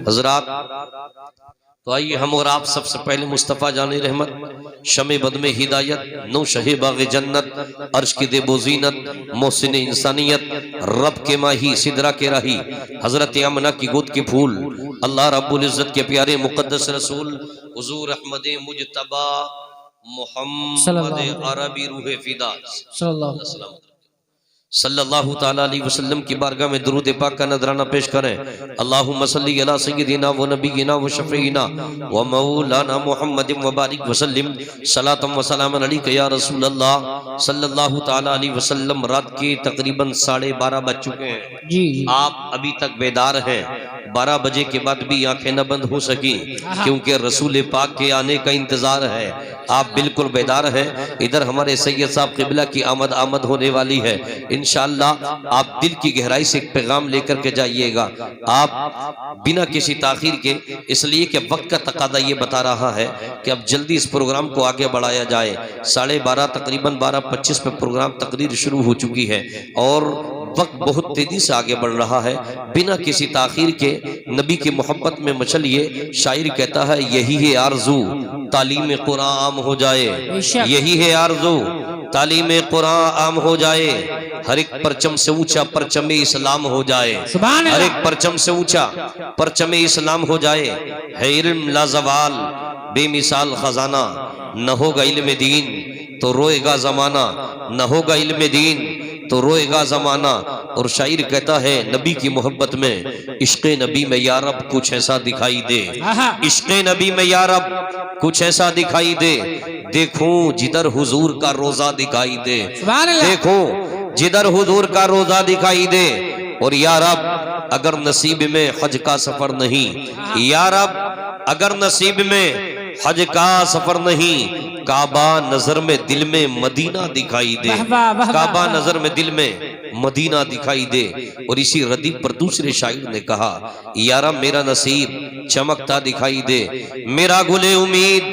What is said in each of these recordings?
حضرات تو آئیے ہم اور آپ سب سے پہلے مصطفیٰ جان رحمت، شمع بد میں ہدایت، نو شہ باغ جنت، عرش کی دے بوزینت، محسن انسانیت، رب کے ماہی، سدرہ کے راہی، حضرت آمنہ کی گود کے پھول، اللہ رب العزت کے پیارے مقدس رسول حضور احمد مجتبی محمد عربی روح فدا صلی اللہ تعالیٰ علیہ وسلم کی بارگاہ میں درود پاک کا نذرانہ پیش کریں۔ اللہم صلی علی سیدنا و نبینا و شفیعنا و مولانا محمد و بارک وسلم صلاۃ و سلام علیک یا رسول اللہ صلی اللہ تعالیٰ علیہ وسلم۔ رات کے تقریباً 12:30 بج چکے ہیں جی، آپ ابھی تک بیدار ہیں۔ 12 بجے کے بعد بھی آنکھیں نہ بند ہو سکیں کیونکہ رسول پاک کے آنے کا انتظار ہے۔ آپ بالکل بیدار ہیں۔ ادھر ہمارے سید صاحب قبلہ کی آمد ہونے والی ہے۔ انشاءاللہ آپ دل کی گہرائی سے ایک پیغام لے کر کے جائیے گا، آپ بنا کسی تاخیر کے، اس لیے کہ وقت کا تقاضا یہ بتا رہا ہے کہ اب جلدی اس پروگرام کو آگے بڑھایا جائے۔ 12:30 تقریباً 12:25 پہ پروگرام تقریر شروع ہو چکی ہے اور وقت بہت تیزی سے آگے بڑھ رہا ہے۔ بنا کسی تاخیر کے نبی کی محبت میں مچلیے۔ شاعر کہتا ہے یہی ہے آرزو تعلیم قرآن عام ہو جائے، یہی ہے آرزو تعلیم قرآن عام ہو جائے، ہر ایک پرچم سے اونچا پرچم اسلام ہو جائے، ہر ایک پرچم سے اونچا پرچم اسلام ہو جائے۔ ہے علم لازوال بے مثال خزانہ، نہ ہوگا علم دین تو روئے گا زمانہ، نہ ہوگا علم دین تو روئے گا زمانہ۔ اور شاعر کہتا ہے نبی کی محبت میں عشق نبی میں یا رب کچھ ایسا دکھائی دے، عشق نبی میں یا رب کچھ ایسا دکھائی دے، دیکھوں جدھر حضور کا روزہ دکھائی دے، دیکھوں جدھر حضور کا روزہ دکھائی دے۔ اور یا رب اگر نصیب میں حج کا سفر نہیں، یا رب اگر نصیب میں حج کا سفر نہیں، کعبہ نظر میں دل میں مدینہ دکھائی دے، کعبہ نظر میں دل میں مدینہ دکھائی دے۔ اور اسی ردیف پر دوسرے شاعر نے کہا یا رب میرا نصیب چمکتا دکھائی دے، میرا گل امید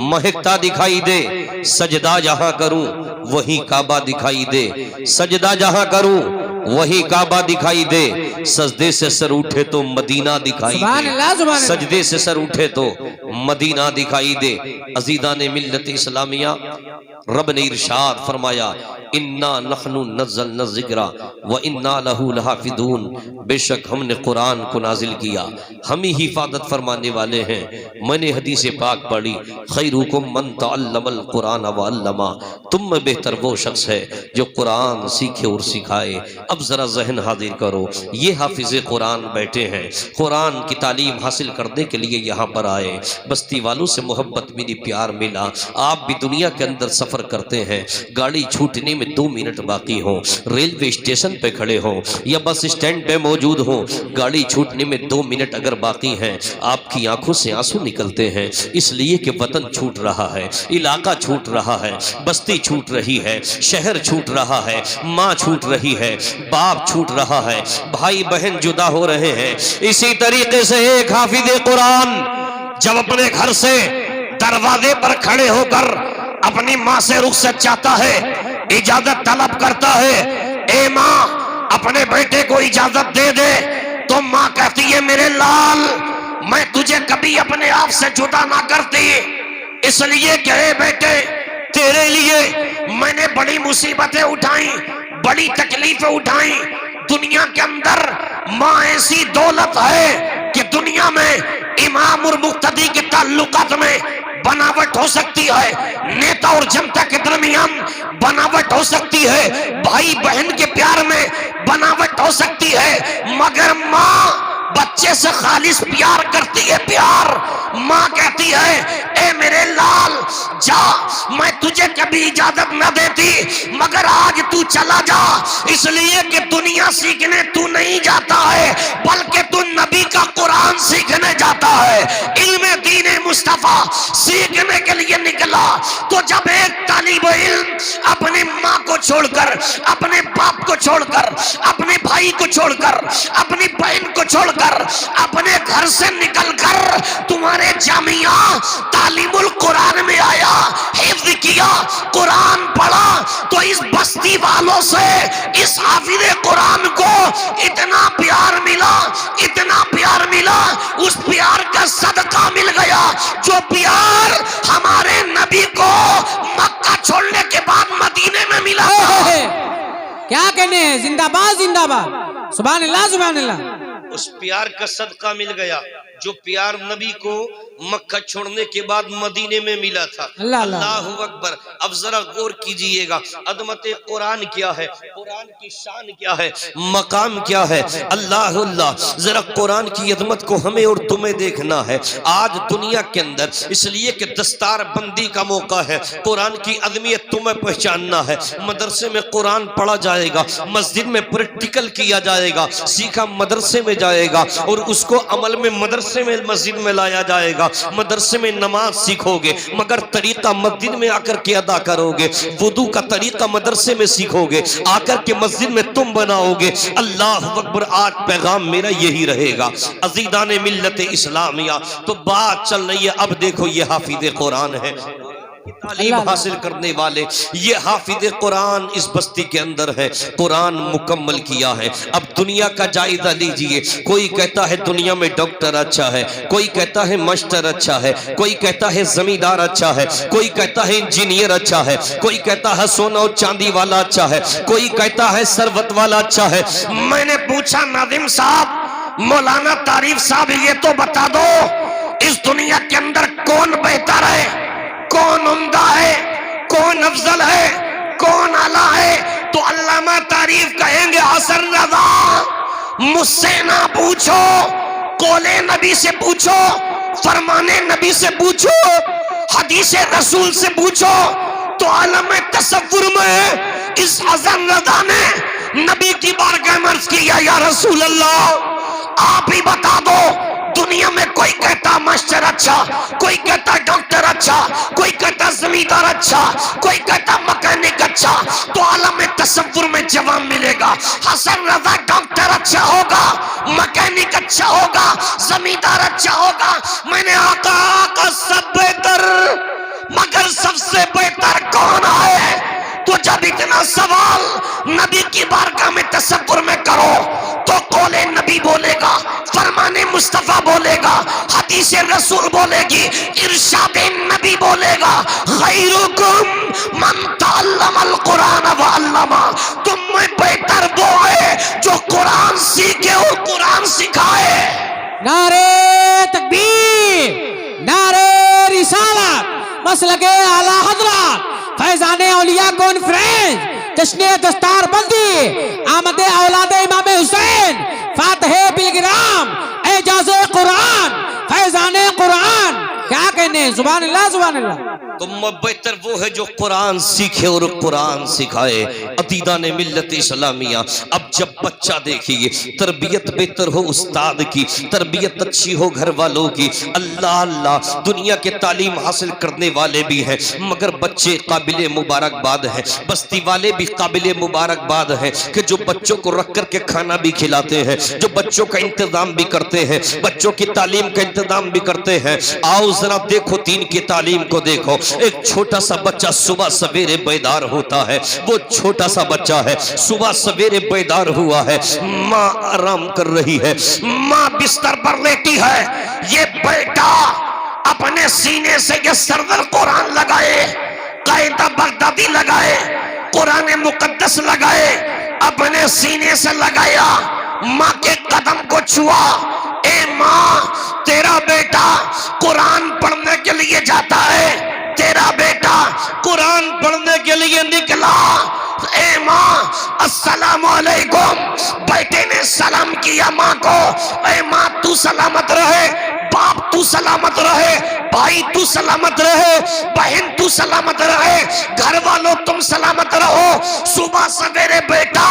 مہکتا دکھائی دے، سجدہ جہاں کروں وہی کعبہ دکھائی دے، سجدہ جہاں کروں وہی کعبہ دکھائی دے، سجدے سے سر اٹھے تو مدینہ دکھائی دے، سجدے سے سر اٹھے تو مدینہ دکھائی دے۔ عزیزان ملت اسلامیہ، رب نے ارشاد فرمایا انا نحن نزلنا الذکر وانا لہ لحافظون، بے شک ہم نے قرآن کو نازل کیا، ہم ہی حفاظت فرمانے والے ہیں۔ میں نے حدیث پاک پڑھی خیرکم من تعلم القرآن وعلمہ، تم میں بہتر وہ شخص ہے جو قرآن سیکھے اور سکھائے۔ اب ذرا ذہن حاضر کرو، یہ حافظ قرآن بیٹھے ہیں، قرآن کی تعلیم حاصل کرنے کے لیے یہاں پر آئے، بستی والوں سے محبت ملی، پیار ملا۔ آپ بھی دنیا کے اندر سفر کرتے ہیں، گاڑی چھوٹنے میں 2 منٹ باقی ہوں، ریلوے اسٹیشن پہ کھڑے ہوں یا بس اسٹینڈ پہ موجود ہوں، گاڑی چھوٹنے میں 2 منٹ اگر باقی ہیں، آپ کی آنکھوں سے آنسو نکلتے ہیں، اس لیے کہ وطن چھوٹ رہا ہے، علاقہ چھوٹ رہا ہے، بستی چھوٹ رہی ہے، شہر چھوٹ رہا ہے، ماں چھوٹ رہی ہے، باپ چھوٹ رہا ہے، بھائی بہن جدا ہو رہے ہیں۔ اسی طریقے سے ایک حافظ قرآن جب اپنے گھر سے دروازے پر کھڑے ہو کر اپنی ماں سے رخصت چاہتا ہے، اجازت طلب کرتا ہے، اے ماں اپنے بیٹے کو اجازت دے دے، تو ماں کہتی ہے میرے لال میں تجھے کبھی اپنے آپ سے جدا نہ کرتی، اس لیے کہ اے بیٹے تیرے لیے میں نے بڑی مصیبتیں اٹھائیں، بڑی تکلیفیں اٹھائیں۔ دنیا کے اندر ماں ایسی دولت ہے کہ دنیا میں امام اور مقتدی کے تعلقات میں بناوٹ ہو سکتی ہے، نیتا اور جنتا کے درمیان بناوٹ ہو سکتی ہے، بھائی بہن کے پیار میں بناوٹ ہو سکتی ہے، مگر ماں بچے سے خالص پیار کرتی ہے، پیار۔ ماں کہتی ہے اے میرے لال جا، میں تجھے کبھی اجازت نہ دیتی مگر آج تو چلا جا، اس لیے کہ دنیا سیکھنے تو نہیں جاتا ہے بلکہ تو نبی کا قرآن سیکھنے جاتا ہے، علم دین مصطفیٰ سیکھنے کے لیے نکلا۔ تو جب ایک طالب علم اپنی ماں کو چھوڑ کر، اپنے باپ کو چھوڑ کر، اپنے بھائی کو چھوڑ کر، اپنی بہن کو چھوڑ کر، اپنے گھر سے نکل کر تمہارے جامعہ تعلیم القرآن میں آیا، حفظ کیا، قرآن پڑھا، تو اس بستی والوں سے اس حافظ قرآن کو اتنا پیار ملا، اتنا پیار ملا، اس پیار ہمارے نبی کو مکہ چھوڑنے کے بعد مدینے میں ملا تھا۔ کیا کہنے ہیں، زندہ باد سبحان اللہ سبحان اللہ۔ اس پیار کا صدقہ مل گیا جو پیار نبی کو مکہ چھوڑنے کے بعد مدینے میں ملا تھا۔ اللہ اکبر۔ اب ذرا غور کیجئے گا، عظمت قرآن کیا ہے، قرآن کی شان کیا ہے، مقام کیا ہے۔ اللہ اللہ، ذرا قرآن کی عظمت کو ہمیں اور تمہیں دیکھنا ہے۔ آج دنیا کے اندر اس لیے کہ دستار بندی کا موقع ہے، قرآن کی عظمت تمہیں پہچاننا ہے۔ مدرسے میں قرآن پڑھا جائے گا، مسجد میں پریکٹیکل کیا جائے گا، سیکھا مدرسے میں جائے گا اور اس کو عمل میں مدرسے میں مسجد میں لایا جائے گا۔ مدرسے میں نماز سیکھو گے مگر طریقہ مسجد میں آ کر کے ادا کرو گے، وضو کا طریقہ مدرسے میں سیکھو گے، آ کر کے مسجد میں تم بناؤ گے۔ اللہ اکبر۔ آج پیغام میرا یہی رہے گا عزیزان ملت اسلامیہ۔ تو بات چل رہی ہے، اب دیکھو یہ حافظ قرآن ہے، تعلیم حاصل کرنے والے، یہ حافظ قرآن اس بستی کے اندر ہے، قرآن مکمل کیا ہے۔ اب دنیا کا جائزہ لیجئے، کوئی کہتا ہے دنیا میں ڈاکٹر اچھا ہے، کوئی کہتا ہے ماسٹر اچھا ہے، کوئی کہتا ہے زمیندار اچھا ہے، کوئی کہتا ہے انجینئر اچھا ہے، کوئی کہتا ہے سونا اور چاندی والا اچھا ہے، کوئی کہتا ہے ثروت والا اچھا ہے۔ میں نے پوچھا ناظم صاحب، مولانا تعریف صاحب، یہ تو بتا دو اس دنیا کے اندر کون بہتر ہے، کون عمدہ ہے، کون افضل ہے، کون اعلیٰ ہے؟ تو علامہ تعریف کہیں گے حسن رضا مجھ سے نہ پوچھو، قول نبی سے پوچھو، فرمان نبی سے پوچھو، حدیث رسول سے پوچھو۔ تو عالم تصور میں اس حسن رضا نے نبی کی بارگاہ میں عرض کیا، یا رسول اللہ آپ ہی بتا دو، دنیا میں کوئی کہتا ماسٹر اچھا، کوئی کہتا ڈاکٹر اچھا، کوئی کہتا زمیندار اچھا، کوئی کہتا مکینک اچھا، تو عالم تصور میں جواب ملے گا حسن رضا ڈاکٹر اچھا ہوگا، مکینک اچھا ہوگا، زمیندار اچھا ہوگا۔ میں نے آقا سب بہتر، مگر سب سے بہتر کون ہے؟ تو جب اتنا سوال نبی کی بارگاہ میں تصور میں کرو تو قول نبی بولے گا، فرمان مصطفیٰ بولے گا، حدیث رسول بولے گی، ارشاد نبی بولے گا، خیرکم من تعلم القرآن وعلمہ، تم میں بہتر وہ ہے جو قرآن سیکھے اور قرآن سکھائے۔ نعرہ تکبیر، نعرہ رسالت، مسلک اعلی حضرت، فیضان اولیاء کانفرنس، جشن دستار بندی، آمد اولاد امام حسین، فاتح پلگرام، اعجاز قرآن، فیضان قرآن۔ کیا کہنے ہیں، سبحان اللہ سبحان اللہ۔ تم بہتر وہ ہے جو قرآن سیکھے اور قرآن سکھائے۔ عزیزان ملت اسلامیہ، اب جب بچہ دیکھیے، تربیت بہتر ہو استاد کی، تربیت اچھی ہو گھر والوں کی۔ اللہ اللہ، دنیا کے تعلیم حاصل کرنے والے بھی ہیں مگر بچے قابل مبارکباد ہیں، بستی والے بھی قابل مبارکباد ہیں کہ جو بچوں کو رکھ کر کے کھانا بھی کھلاتے ہیں، جو بچوں کا انتظام بھی کرتے ہیں، بچوں کی تعلیم کا انتظام بھی کرتے ہیں۔ آؤ ذرا دیکھو دین کی تعلیم کو دیکھو۔ ایک چھوٹا سا بچہ صبح سویرے بیدار ہوتا ہے، وہ چھوٹا سا بچہ ہے، صبح سویرے بیدار ہوا ہے، ماں آرام کر رہی ہے، ماں بستر پر لیٹی ہے، یہ بیٹا اپنے سینے سے یہ سرور قرآن لگائے، قاعدہ بغدادی لگائے، قرآن مقدس لگائے، اپنے سینے سے لگایا، ماں کے قدم کو چھوا۔ اے ماں، تیرا بیٹا قرآن پڑھنے کے لیے جاتا ہے، تیرا بیٹا قرآن پڑھنے کے لیے نکلا۔ اے ماں السلام علیکم، بیٹے نے سلام کیا ماں کو، اے ماں تو سلامت رہے، باپ تو سلامت رہے، بھائی تو سلامت رہے، بہن تو سلامت رہے، گھر والوں تم سلامت رہو۔ صبح سویرے بیٹا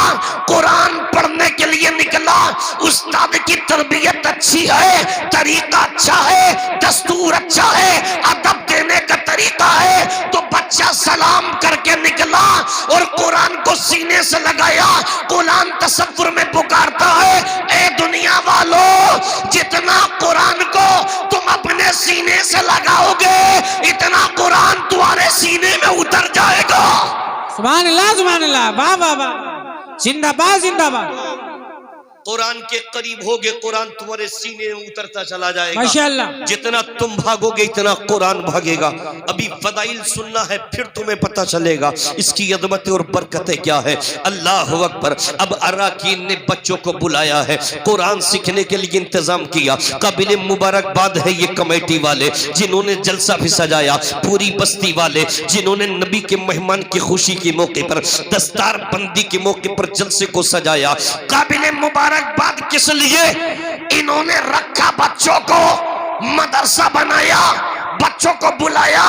قرآن پڑھنے کے لیے نکلا، استاد کی تربیت اچھی ہے، طریقہ اچھا ہے، دستور اچھا ہے، ادب دینے کا طریقہ ہے، تو بچہ سلام کر کے نکلا اور قرآن کو سینے سے لگایا، قرآن تصور میں پکارتا ہے، اے دنیا والوں، جتنا قرآن کو تم اپنے سینے سے لگاؤ گے اتنا قرآن تمہارے سینے میں اتر جائے گا۔ سبحان اللہ سبحان اللہ، واہ واہ واہ، زندہ باد زندہ باد۔ قرآن کے قریب ہوگے قرآن تمہارے سینے میں اترتا چلا جائے گا. ماشاءاللہ. جتنا تم بھاگو گے اتنا قرآن بھاگے گا. ابھی فضائل سننا ہے پھر تمہیں پتہ چلے گا اس کی عظمتیں اور برکتیں کیا ہے. اللہ اکبر. اب اراکین نے بچوں کو بلایا ہے, قرآن سیکھنے کے لیے انتظام کیا. قابل مبارکباد ہے یہ کمیٹی والے جنہوں نے جلسہ بھی سجایا, پوری بستی والے جنہوں نے نبی کے مہمان کی خوشی کے موقع پر دستار بندی کے موقع پر جلسے کو سجایا. قابل مبارکباد کس لیے؟ انہوں نے رکھا بچوں کو, مدرسہ بنایا, بچوں کو بلایا,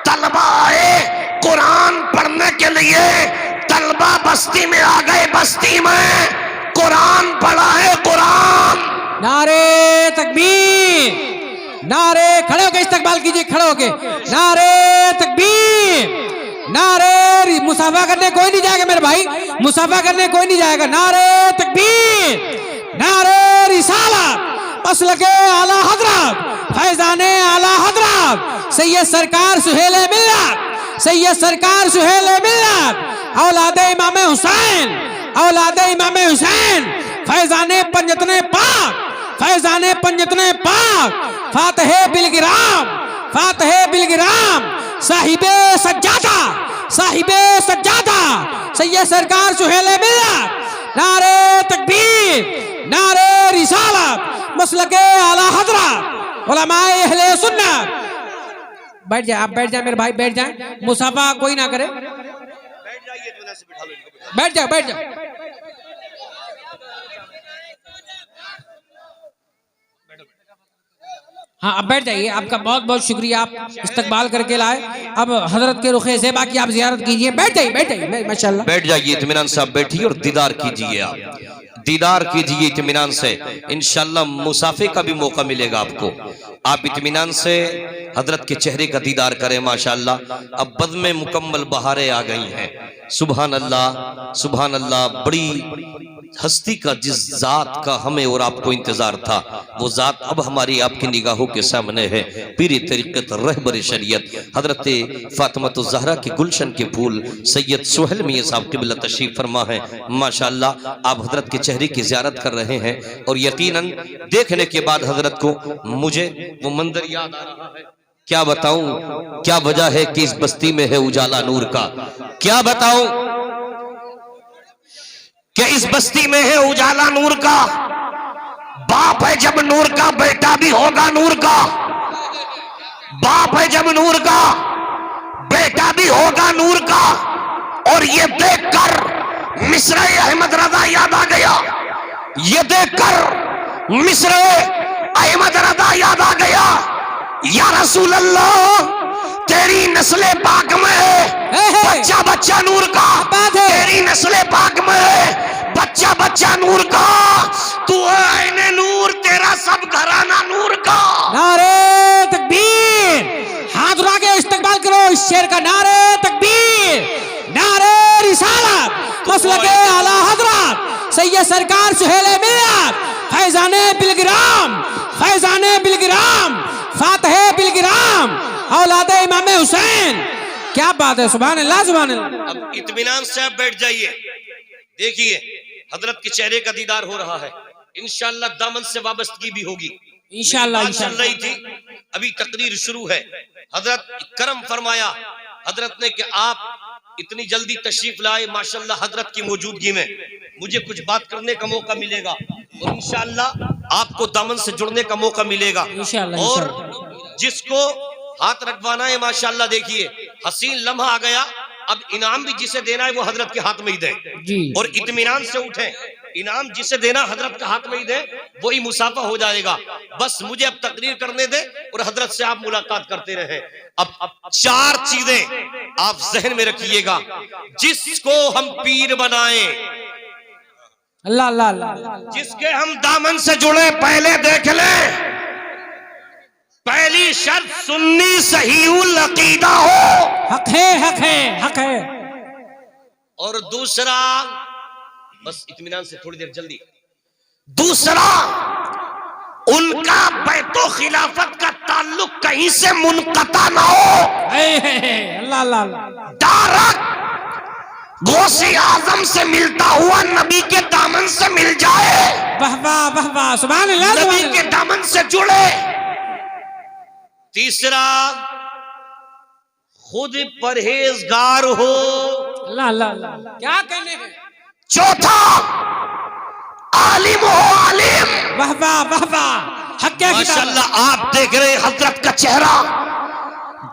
طلبہ آئے قرآن پڑھنے کے لیے. طلبہ بستی میں آ گئے, بستی میں قرآن پڑھا ہے. قرآن. نعرے تکبیر, نعرے, کھڑے ہو کے استقبال کیجئے, کھڑے ہو کے نعرے تکبیر, نعرے. مصافحہ کرنے کوئی نہیں جائے گا میرے بھائی, مصافحہ کرنے کوئی نہیں جائے گا. نعرے تکبیر, نعرے رسالت, مسلک اعلی حضرت فیضان اعلی حضرت سید سرکار سہیل ملت, سید سرکار سہیل ملت, اولاد امام حسین, اولاد امام حسین, فیضان پنجتن پاک, فیضان پنجتن پاک, فاتح بالگرام, فاتح بالگرام, صاحب سجادہ, صاحب سجادہ سید سرکار سہیل ملت. نعرے تکبیر, نعرے رسالت, مسلک اعلی حضرت علماء اہل سنت. بیٹھ جائیں, آپ بیٹھ جائیں میرے بھائی, بیٹھ جائیں, مصافحہ کوئی نہ کرے. بیٹھ جائیں, بیٹھ جائیں. ہاں اب بیٹھ جائیے, آپ کا بہت بہت شکریہ, آپ استقبال کر کے لائے. اب حضرت کے رخ زیبا کی آپ زیارت کیجئے. بیٹھ جائیے, بیٹھ جائیے, ماشاءاللہ. بیٹھ جائیے, اطمینان سے آپ بیٹھیے اور دیدار کیجئے. آپ دیدار کیجئے اطمینان سے, انشاءاللہ مصافحے کا بھی موقع ملے گا آپ کو. آپ اطمینان سے حضرت کے چہرے کا دیدار کریں. ماشاءاللہ اب بد میں مکمل بہاریں آ گئی ہیں. سبحان اللہ, سبحان اللہ. بڑی ہستی کا جس ذات کا ہمیں اور آپ کو انتظار تھا وہ ذات اب ہماری آپ کی نگاہوں کے سامنے ہے. پیری طریقت رہبر شریعت حضرت فاطمہ الزہرا کی گلشن کے پھول سید سہیل میاں صاحب قبلہ تشریف فرما ہے. ماشاءاللہ آپ حضرت کے چہرے کی زیارت کر رہے ہیں اور یقیناً دیکھنے کے بعد حضرت کو مجھے وہ منظر یاد آ رہا ہے. کیا بتاؤں کیا وجہ ہے کہ اس بستی میں ہے اجالا نور کا, کیا بتاؤں کہ اس بستی میں ہے اجالا نور کا. باپ ہے جب نور کا بیٹا بھی ہوگا نور کا, باپ ہے جب نور کا بیٹا بھی ہوگا نور کا. اور یہ دیکھ کر مصرع احمد رضا یاد آ گیا, یہ دیکھ کر مصرع احمد رضا یاد آ گیا. یا رسول اللہ تیری نسل پاک میں ہے بچہ بچہ نور کا, تیری نسل پاک میں ہے بچہ بچہ نور کا, تو عین نور, تیرا سب گھرانہ نور کا. نعرے تکبیر, ہاتھ اٹھا کے استقبال کرو اس شعر کا. نعرے تکبیر, نعرے رسالت, مسلک اعلی حضرت سید سرکار سہیل ملت, فیضان بالگرام, فیضان بالگرام, فاتح بالگرام, اولاد امام حسین. کیا بات ہے, سبحان اللہ, سبحان اللہ. اب اطمینان سے آپ بیٹھ جائیے. دیکھیے حضرت کے چہرے کا دیدار ہو رہا ہے. انشاءاللہ دامن سے وابستگی بھی ہوگی. انشاءاللہ, بات چل رہی تھی, ابھی تقریر شروع ہے. حضرت کرم فرمایا حضرت نے کہ آپ اتنی جلدی تشریف لائے. ماشاءاللہ حضرت کی موجودگی میں مجھے کچھ بات کرنے کا موقع ملے گا اور انشاءاللہ آپ کو دامن سے جڑنے کا موقع ملے گا. اور جس کو ہاتھ رکھوانا ہے ماشاءاللہ دیکھیے حسین لمحہ آ گیا. اب انعام بھی جسے دینا ہے وہ حضرت کے ہاتھ میں ہی دیں اور اطمینان سے اٹھیں. انعام جسے دینا حضرت کا ہاتھ میں ہی دیں, وہی مصافحہ ہو جائے گا. بس مجھے اب تقریر کرنے دیں اور حضرت سے آپ ملاقات کرتے رہیں. اب 4 چیزیں آپ ذہن میں رکھیے گا. جس کو ہم پیر بنائیں, اللہ اللہ اللہ, جس کے ہم دامن سے جڑے, پہلے دیکھ لیں پہلی شرط سنی صحیح العقیدہ ہو. حق ہے, حق ہے, حق ہے. اور دوسرا, بس اطمینان سے تھوڑی دیر جلدی, دوسرا ان کا بیت و خلافت کا تعلق کہیں سے منقطع نہ ہو. اللہ اللہ اللہ, ڈائریکٹ غوث اعظم سے ملتا ہوا نبی کے دامن سے مل جائے، واہ واہ واہ واہ، سبحان اللہ سبحان نبی کے اللہ۔ دامن سے جڑے۔ تیسرا، خود پرہیزگار ہو۔ اللہ اللہ اللہ، کیا کہنے ہیں؟ چوتھا، عالم ہو، عالم۔ واہ واہ واہ واہ، حق کیا کتاب ہے؟ ماشاءاللہ آپ دیکھ رہے ہیں حضرت کا چہرہ،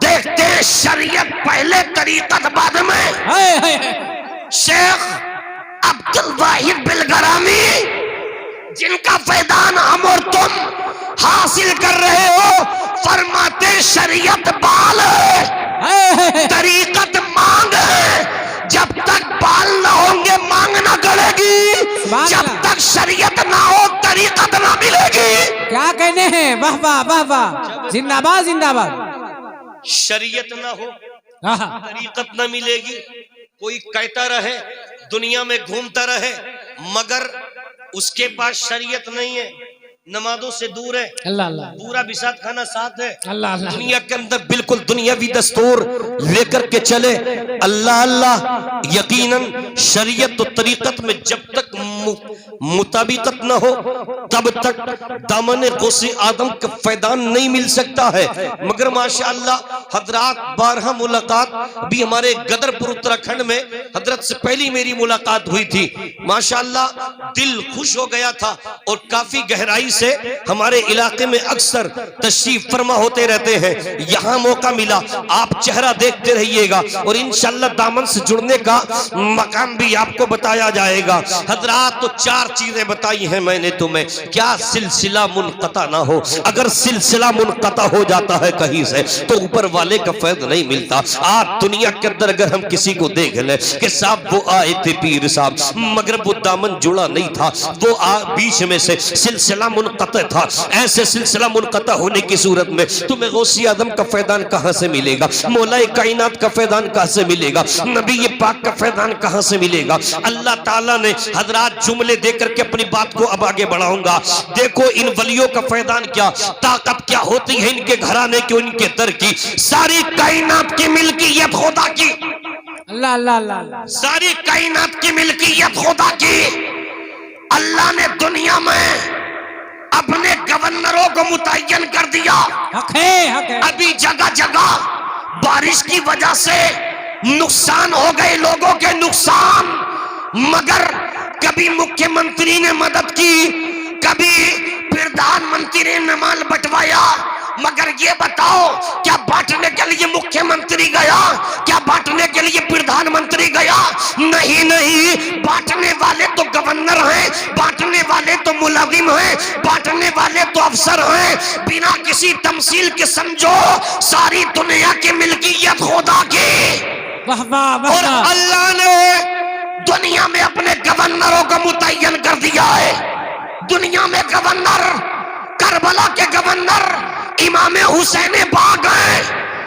دیکھتے ہیں شریعت پہلے طریقت بعد میں۔ ہائے ہائے ہائے، شیخ عبد الواحد بلگرامی جن کا فیضان ہم اور تم حاصل کر رہے ہو، فرماتے شریعت بال ہے، ہائے ہائے ہائے، طریقت مانگ ہے، جب تک بال نہ ہوں گے مانگ نہ کرے گی، سبحان جب اللہ۔ تک شریعت نہ ہو طریقت نہ ملے گی۔ کیا کہنے ہیں؟ واہ واہ واہ واہ، زندہ باد زندہ باد۔ شریعت نہ ہو، آہا، طریقت نہ ملے گی۔ کوئی کہتا رہے، دنیا میں گھومتا رہے، مگر اس کے پاس شریعت نہیں ہے، نمازوں سے دور ہے، اللہ اللہ پورا بسات کھانا ساتھ ہے، اللہ اللہ، دنیا کے اندر بالکل دنیاوی دستور لے کر کے چلے، اللہ اللہ، یقیناً شریعت و طریقت میں جب تک مطابقت نہ ہو تب تک دامن غوث آدم کا فیضان نہیں مل سکتا ہے۔ مگر ماشاءاللہ حضرات بارہا ملاقات بھی ہمارے گدرپور اتراکھنڈ میں حضرت سے پہلی میری ملاقات ہوئی تھی، ماشاءاللہ دل خوش ہو گیا تھا، اور کافی گہرائی سے ہمارے علاقے میں اکثر تشریف فرما ہوتے رہتے ہیں۔ یہاں موقع ملا، آپ چہرہ دیکھتے رہیے گا، اور انشاءاللہ دامن سے جڑنے کا مقام بھی آپ کو بتایا جائے گا۔ حضرات تو چار چیزیں بتائی ہیں میں نے تمہیں، کیا سلسلہ منقطع نہ ہو، اگر سلسلہ منقطع ہو جاتا ہے کہیں سے تو اوپر والے کا فیض نہیں ملتا۔ آج دنیا کے اندر اگر ہم کسی کو دیکھ لیں کہ صاحب وہ آئے تھے پیر صاحب، مگر وہ دامن جڑا نہیں تھا، وہ بیچ میں سے سلسلہ منقطع تھا، ایسے سلسلہ منقطع ہونے کی صورت میں تمہیں غوث اعظم کا فیضان کہاں سے ملے گا، مولا کائنات کا فیضان کہاں سے ملے گا، نبی پاک کا فیضان کہاں سے ملے گا؟ اللہ تعالیٰ نے حضرات جملے دے کر کے اپنی بات کو اب آگے بڑھاؤں گا۔ دیکھو ان ولیوں کا فیضان کیا، طاقت کیا ہوتی ہے ان کے گھرانے کی، ان کے در کی، ساری کائنات کی ملکیت خدا کی، اللہ اللہ اللہ اللہ، ساری کائنات کی ملکیت خدا کی۔ اللہ نے دنیا میں اپنے گورنروں کو متعین کر دیا، حق ہے حق ہے، ابھی جگہ جگہ بارش کی وجہ سے نقصان ہو گئے، لوگوں کے نقصان، مگر کبھی مکھیہ منتری نے مدد کی، کبھی پردھان منتری نے مال بٹوایا، مگر یہ بتاؤ کیا بانٹنے کے لیے مکھیہ منتری گیا؟ کیا بانٹنے کے لیے پردھان منتری گیا؟ نہیں نہیں، بانٹنے والے تو گورنر ہیں، بانٹنے والے تو ملازم ہیں، بانٹنے والے تو افسر ہیں۔ بنا کسی تمثیل کے سمجھو ساری دنیا کی ملکیت خدا کی، واہ واہ واہ اور واہ، اللہ نے دنیا میں اپنے گورنروں کو متعین کر دیا ہے۔ دنیا میں گورنر، کربلا کے گورنر امام حسین باغ ہیں،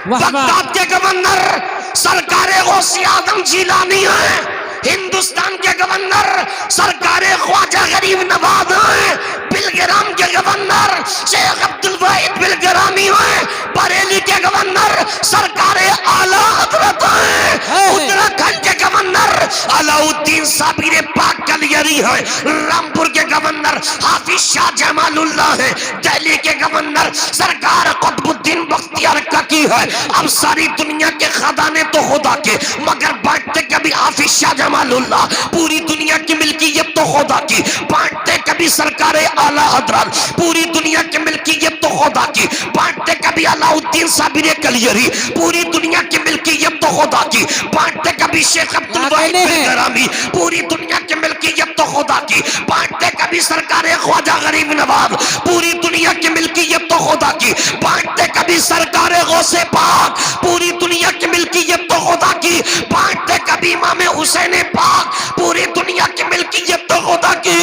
واہ واہ، بغداد کے گورنر سرکار غوث اعظم جیلانی ہیں، ہندوستان کے گورنر سرکار خواجہ غریب نواز ہیں، بلگرام کے گورنر شیخ عبد الواحد بلگرامی ہیں، بریلی کے گورنر سرکار اعلیٰ حضرت ہیں، اتراکھنڈ کے گورنر علاء الدین صابر پاک کلیری ہیں، رامپور کے گورنر حافظ شاہ جمال اللہ ہیں، دہلی کے گورنر سرکار قطب الدین بختیار کاکی ہے۔ اب ساری دنیا کے خزانے تو خدا کے، مگر بانٹتے کبھی حافظ شاہ جمال اللہ، پوری دنیا کی ملکیت تو خدا کی، بانٹتے کبھی سرکار اعلیٰ حضرت، پوری دنیا کی ملکیت تو خدا کی، بانٹتے کبھی علاء الدین صابر کلیری، پوری دنیا کی ملکیت تو خدا کی، بانٹتے کبھی شیخ عبد الواحد بلگرامی، پوری دنیا کی ملکیت تو خدا کی، بانٹتے کبھی سرکار خواجہ غریب نواز، پوری دنیا کی ملکیت تو خدا کی، بانٹتے کبھی سرکار غوث پاک، پوری دنیا کی ملکیت تو خدا کی، بانٹتے کبھی امام حسین پاک، پوری دنیا کی ملکیت تو خدا کی،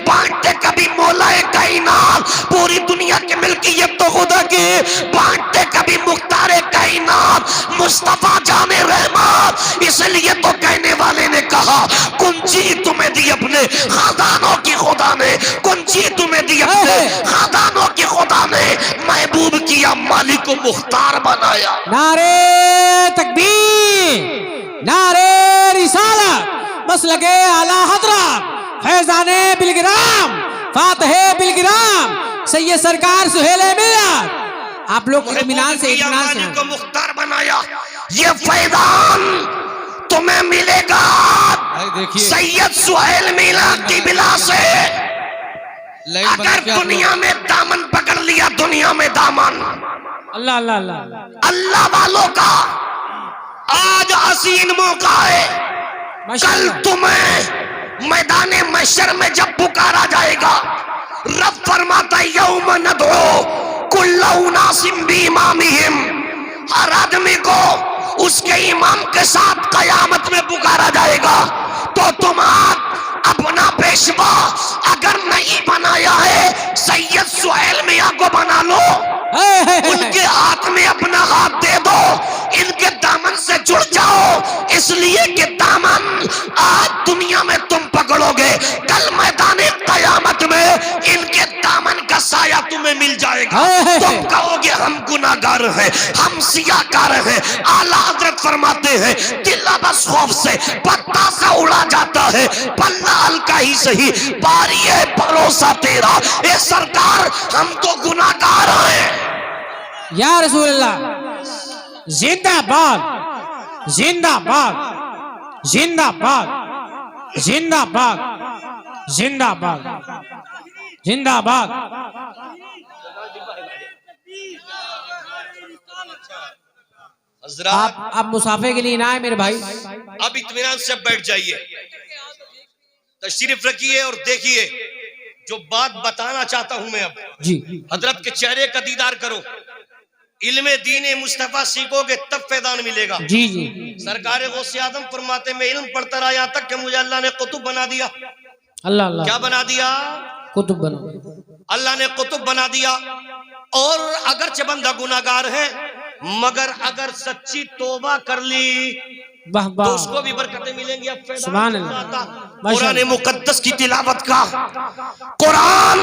بانٹتے کبھی مولا کائنات، پوری دنیا کی ملکیت تو خدا کی، بانٹتے کبھی مختار کائنات مصطفیٰ جان رحمت۔ اس لیے تو کہنے والے نے کہا کنجی تمہیں دی اپنے خزانوں کی خدا نے، کنجی تمہیں دی اپنے خزانوں کی خدا نے، محبوب کیا مالک و مختار بنایا۔ نعرے تکبیر، نعرے رسالت، مسلک اعلی حضرت فیضان بلگرام فاتح بلگرام سید سرکار سہیل ملت. آپ لوگ اطمینان سے کو مختار بنایا. یہ فیضان تمہیں ملے گا سید سہیل ملت کی بلا سے. اگر دنیا میں دامن پکڑ لیا دنیا میں دامن اللہ اللہ اللہ اللہ والوں کا آج حسین موقع ہے. کل تمہیں میدان محشر میں جب پکارا جائے گا رب فرماتا ہے یوم ندعو کل اناس بامامہم. ہر آدمی کو اس کے امام کے ساتھ قیامت میں پکارا جائے گا. تو تم اپنا پیشوا اگر نہیں بنایا ہے سید سہیل میاں کو بنا لو. ان کے ہاتھ میں اپنا ہاتھ دے دو. ان کے دامن سے جڑ جاؤ. اس لیے کہ دامن آج دنیا میں تم پکڑو گے کل میدان قیامت میں ان کے دامن کا سایہ تمہیں مل جائے گا. تم کہو گے ہم گناہگار ہیں ہم سیاہکار ہیں. اعلیٰ حضرت فرماتے ہیں دل بس خوف سے پتا سا اڑا جاتا ہے پلہ ہلکا ہی صحیح باری ہے بھروسہ تیرا. اے سرکار ہم تو گناہگار ہیں. یا رسول اللہ زندہ باد زندہ باد زندہ باد زندہ باد زندہ باد زندہ باد. حضرات آپ مسافے کے لیے نہ آئے میرے بھائی. اب اطمینان سے بیٹھ جائیے تشریف رکھیے اور دیکھیے جو بات بتانا چاہتا ہوں میں. اب جی حضرت کے چہرے کا دیدار کرو. علم دین مصطفیٰ سیکھو گے تب فیضان ملے گا. جی جی سرکار غوث اعظم فرماتے میں علم پڑھتا رہا یہاں تک کہ مجھے اللہ نے قطب بنا دیا. اللہ اللہ کیا بنا دیا؟ کتب بنا. اللہ نے قطب بنا دیا. اور اگرچہ بندہ گناہگار ہے مگر اگر سچی توبہ کر لی واہ تو اس واہ کو بھی برکتیں ملیں گی. اب فیضان سبحان اللہ. آتا. ماشاء قرآن اللہ. مقدس کی تلاوت کا. قرآن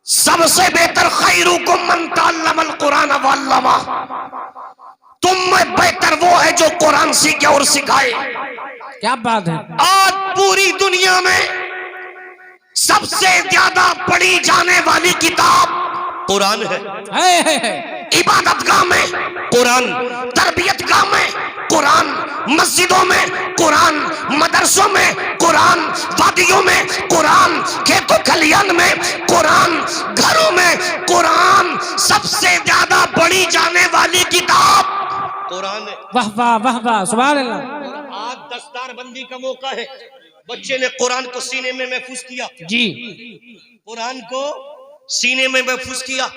سب سے بہتر خیرکم من تعلم القرآن وعلمہ. تم میں بہتر وہ ہے جو قرآن سیکھے اور سکھائے. کیا بات ہے. آج پوری دنیا میں سب سے زیادہ پڑھی جانے والی کتاب قرآن ہے. عبادت گاہ میں قرآن, تربیت گاہ میں قرآن, مسجدوں میں قرآن, مدرسوں میں قرآن, وادیوں میں قرآن, کھیتوں کھلیان میں قرآن, گھروں میں قرآن. سب سے زیادہ پڑھی جانے والی کتاب قرآن ہے. واہ واہ واہ واہ سبحان اللہ. آج دستار بندی کا موقع ہے. بچے نے قرآن کو سینے میں محفوظ کیا. جی قرآن کو سینے میں محفوظ کیا.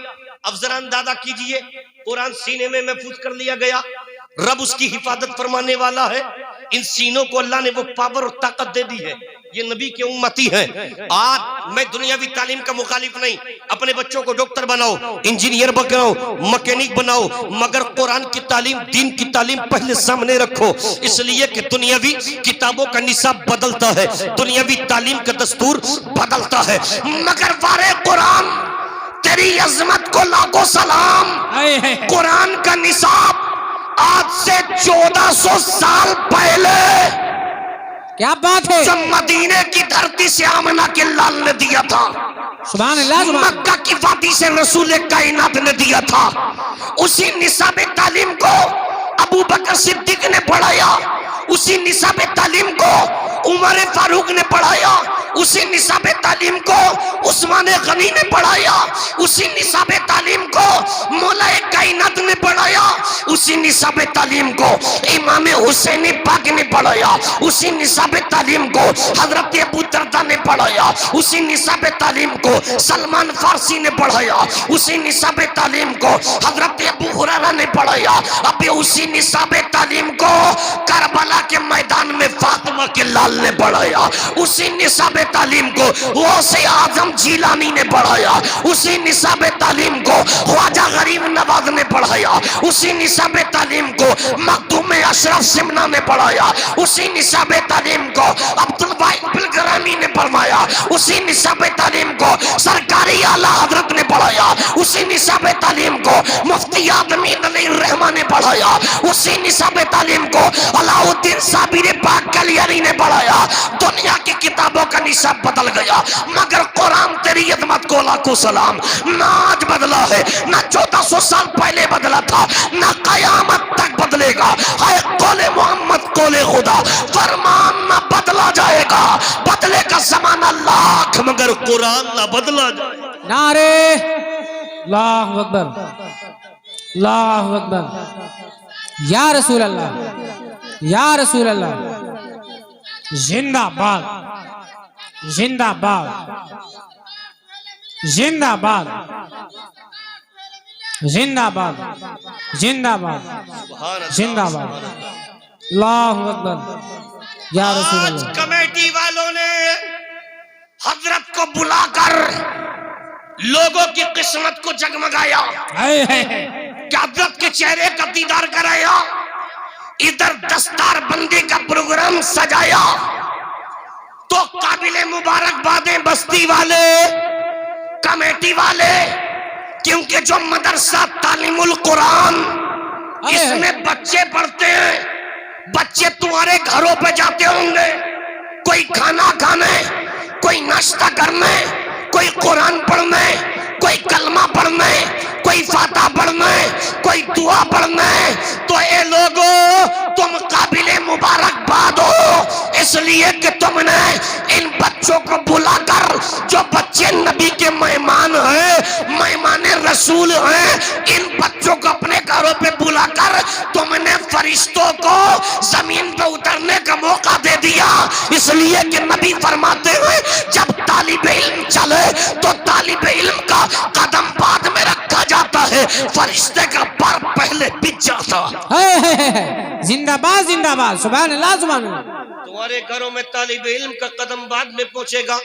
اب ذرا اندازہ کیجئے قرآن سینے میں محفوظ کر لیا گیا. رب اس کی حفاظت فرمانے والا ہے. ان سینوں کو اللہ نے وہ پاور اور طاقت دے دی ہے. یہ نبی کے امتی ہیں. آج میں دنیاوی تعلیم کا مخالف نہیں. اپنے بچوں کو ڈاکٹر بناؤ, انجینئر بناؤ, مکینک بناؤ, مگر قرآن کی تعلیم, دین کی تعلیم پہلے سامنے رکھو. اس لیے کہ دنیاوی کتابوں کا نصاب بدلتا ہے, دنیاوی تعلیم کا دستور بدلتا ہے. مگر وارے قرآن تیری عظمت کو لاکھوں سلام. قرآن کا نصاب آج سے 1400 سال پہلے کیا بات ہے. جو مدینے کی دھرتی سے آمنہ کے لال نے دیا تھا, سبحان اللہ سبحان. مکہ کی وادی سے رسول کائنات نے دیا تھا, اسی نصاب تعلیم کو ابو بکر صدیق نے پڑھایا. اسی نصاب تعلیم کو عمر فاروق نے پڑھایا. اسی نصاب تعلیم کو عثمان غنی نے پڑھایا. اسی نصاب تعلیم کو مولا کائنات نے پڑھایا. اسی نصاب تعلیم کو امام حسین پاک نے پڑھایا. اسی نصاب تعلیم کو حضرت ابو دردہ نے پڑھایا. اسی نصاب تعلیم کو سلمان فارسی نے پڑھایا. اسی نصاب تعلیم کو حضرت ابو ہریرہ نے پڑھایا. ابھی اسی نصاب تعلیم کو کربلا کے میدان میں فاطمہ کے لال نے پڑھایا. اسی نصاب تعلیم کو غوث اعظم جیلانی نے پڑھایا. اسی نصاب تعلیم کو خواجہ غریب نواز نے پڑھایا. اسی نصاب تعلیم کو مخدوم اشرف سمنا نے پڑھایا. اسی نصاب تعلیم کو عبدالواحد بلگرام حرمین نے فرمایا، اسی نصاب تعلیم کو سرکاری اعلیٰ حضرت نے پڑھایا، اسی نصاب تعلیم کو مفتی آدمین علیہ الرحمن نے پڑھایا، اسی نصاب تعلیم کو علاء الدین صابر پاک کلیانی نے پڑھایا۔ دنیا کی کتابوں کا نصاب بدل گیا مگر قرآن تیری عظمت کو لاکھوں سلام، نہ آج بدلا ہے، نہ 1400 سال پہلے بدلا تھا، نہ قیامت تک بدلے گا۔ ہے قول محمد قول خدا، فرمان نہ بدلا جائے گا، بدلے کا زمانہ لاکھ مگر قرآن نہ بدلا جائے گا۔ نعرے اللہ اکبر، اللہ اکبر، یا رسول اللہ، یا رسول اللہ، زندہ باد، زندہ باد، زندہ باد، زندہ باد، زندہ باد، زندہ باد، اللہ اکبر، یا رسول آج اللہ۔ کمیٹی والوں نے حضرت کو بلا کر لوگوں کی قسمت کو جگمگایا کہ حضرت کے چہرے کا دیدار کرایا، ادھر دستار بندی کا پروگرام سجایا، تو قابل مبارکبادیں بستی والے، کمیٹی والے، کیونکہ جو مدرسہ تعلیم القرآن اس میں بچے پڑھتے ہیں، بچے تمہارے گھروں پہ جاتے ہوں گے، کوئی کھانا کھانے، کوئی ناشتہ کرنے، کوئی قرآن پڑھنے، کوئی کلمہ پڑھنے، کوئی فاتحہ پڑھنے، کوئی دعا پڑھنے، تو اے لوگوں تم قابل مبارکباد ہو، اس لیے کہ تم نے ان بچوں کو بلا کر، جو بچے نبی کے مہمان ہیں، مہمان رسول ہیں، ان بچوں کو اپنے گھروں پہ بلا کر تم نے فرشتوں کو زمین پہ اترنے کا موقع دے دیا۔ اس لیے کہ نبی فرماتے ہیں جب طالب علم چلے تو طالب علم کا قدم بعد میں رکھا جاتا ہے، فرشتے کا پر پہلے بچ جاتا۔ زندہ باد، زندہ باد، سبحان اللہ، سبحان اللہ۔ تمہارے گھروں میں طالب علم کا قدم بعد میں پہنچے گا،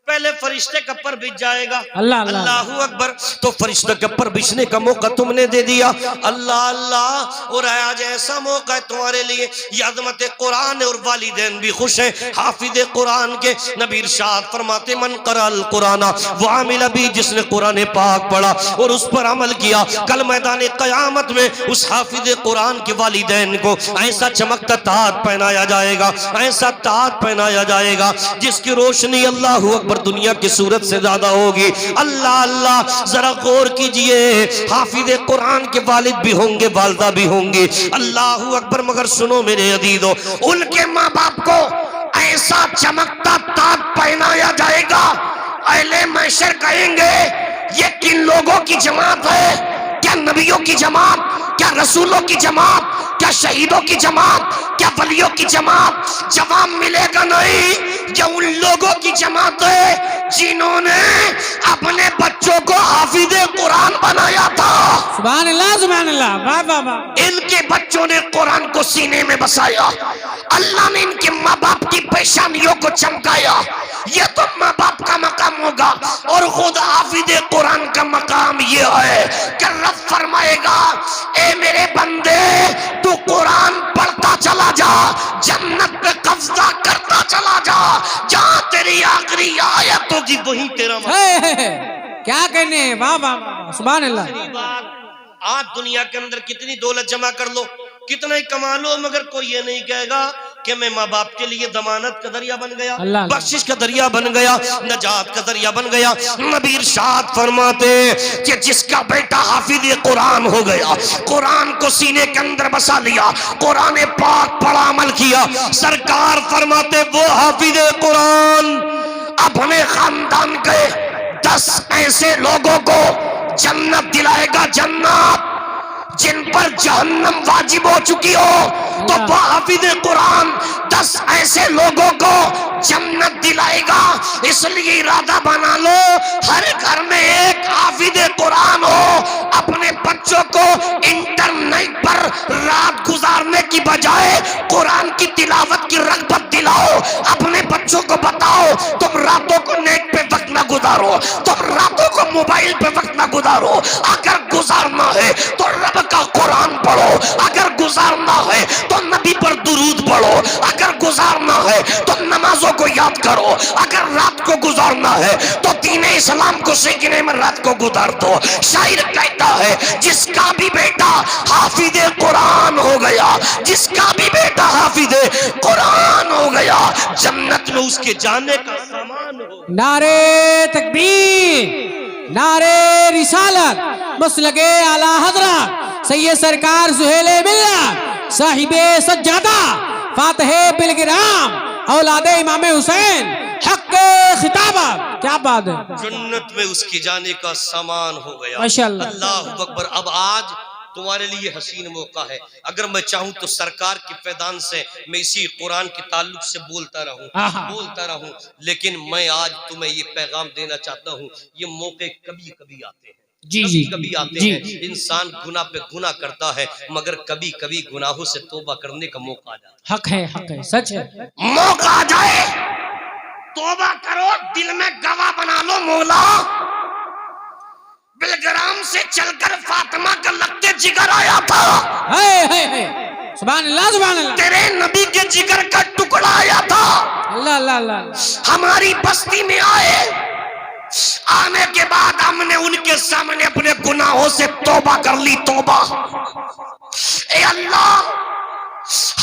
پہلے فرشتے کا پر بچ جائے گا۔ اللہ اللہ اللہ اکبر، تو فرشتے کا پر بچنے کا موقع تم نے دے دیا۔ اللہ اللہ، اور آج ایسا موقع ہے تمہارے لیے، یہ عظمت قرآن ہے اور والدین بھی خوش ہیں۔ حافظ قرآن کے نبی ارشاد فرماتے من قرأ القرآن وعمل بھی، جس نے قرآن پاک پڑھا اور اس پر عمل کیا، کل میدان قیامت میں اس حافظ قرآن کے والدین کو ایسا چمکتا تاج پہنایا جائے گا، ایسا تاج پہنایا جائے گا جس کی روشنی اللہ اکبر دنیا کی صورت سے زیادہ ہوگی۔ اللہ اللہ، ذرا غور کیجئے، حافظ قرآن کے والد بھی ہوں گے، والدہ بھی ہوں گے، اللہ اکبر، مگر سنو میرے عزیزو، ان کے ماں باپ کو ایسا چمکتا تاج پہنایا جائے گا، اہل محشر کہیں گے یہ کن لوگوں کی جماعت ہے؟ کیا نبیوں کی جماعت؟ کیا رسولوں کی جماعت؟ کیا شہیدوں کی جماعت؟ کیا ولیوں کی جماعت؟ جواب ملے گا نہیں، یہ ان لوگوں کی جماعت ہے جنہوں نے اپنے بچوں کو حافظ قرآن بنایا تھا۔ سبحان اللہ، سبحان اللہ، واہ واہ واہ۔ ان کے بچوں نے قرآن کو سینے میں بسایا، اللہ نے ان کے ماں باپ کی پیشانیوں کو چمکایا۔ یہ تو ماں باپ کا مقام ہوگا، اور خود حافظ قرآن کا مقام یہ ہے کہ رب فرمائے گا اے میرے بندے تو قرآن پڑھتا چلا جا، جنت پہ قبضہ کرتا چلا جا، جہاں تیری آخری آیت ہوگی وہی تیرا کیا کہنے ہیں، واہ واہ واہ، سبحان اللہ۔ آج دنیا کے اندر کتنی دولت جمع کر لو، کتنا ہی کما لو، مگر کوئی یہ نہیں کہے گا کہ میں ماں باپ کے لیے ضمانت کا ذریعہ بن گیا، بخشش کا ذریعہ بن گیا، نجات کا ذریعہ بن گیا۔ نبی ارشاد فرماتے کہ جس کا بیٹا حافظ قرآن ہو گیا، قرآن کو سینے کے اندر بسا لیا، قرآن پاک پڑھا عمل کیا، سرکار فرماتے وہ حافظ قرآن اپنے خاندان کے 10 ایسے لوگوں کو جنت دلائے گا، جنت جن پر جہنم واجب ہو چکی ہو، تو وہ حافظ قرآن 10 ایسے لوگوں کو جنت دلائے گا۔ اس لیے ارادہ بنا لو ہر گھر میں ایک حافظ قرآن ہو، اپنے بچوں کو انٹرنیٹ پر رات گزارنے کی بجائے قرآن کی تلاوت کی رغبت دلاؤ، اپنے بچوں کو بتاؤ تم راتوں کو نیٹ پہ وقت نہ گزارو، تم راتوں کو موبائل پہ وقت نہ گزارو، اگر گزارنا ہے تو رب کا قرآن پڑھو، اگر گزارنا ہے تو نبی پر درود پڑھو، اگر گزارنا ہے تو نمازوں کو یاد کرو، اگر رات کو گزارنا ہے تو دین اسلام کو سیکھنے میں رات کو گزار دو۔ شاعر کہتا ہے جس کا بھی بیٹا حافظ قرآن ہو گیا، جس کا بھی بیٹا حافظ قرآن ہو گیا، جنت میں اس کے جانے کا سامان ہو۔ نعرے تکبیر، نعرے رسالت، مسلک اعلی حضرت سید سرکار سہیل ملت صاحب سجادہ فاتح بالگرام اولاد امام حسین حق خطابت، کیا بات ہے، جنت میں اس کے جانے کا سامان ہو گیا۔ ماشاءاللہ۔ اللہ اکبر۔ اب آج تمہارے لیے حسین موقع ہے، اگر میں چاہوں تو سرکار کی فیضان سے میں اسی قرآن کے تعلق سے بولتا رہوں، لیکن میں آج تمہیں یہ پیغام دینا چاہتا ہوں، یہ موقع کبھی کبھی آتے ہیں، کبھی آتے ہیں، انسان گناہ پہ گناہ کرتا ہے، مگر کبھی کبھی گناہوں سے توبہ کرنے کا موقع آ جاتا ہے۔ حق ہے، سچ ہے۔ موقع آ جائے توبہ کرو، دل میں گواہ بنا لو، مولا بلگرام سے چل کر فاطمہ کا لگتے جگر آیا تھا، سبحان اللہ، سبحان اللہ، تیرے نبی کے جگر کا ٹکڑا آیا تھا، اللہ اللہ اللہ، ہماری بستی میں آنے کے بعد ہم نے ان کے سامنے اپنے گناہوں سے توبہ کر لی۔ توبہ، اے اللہ،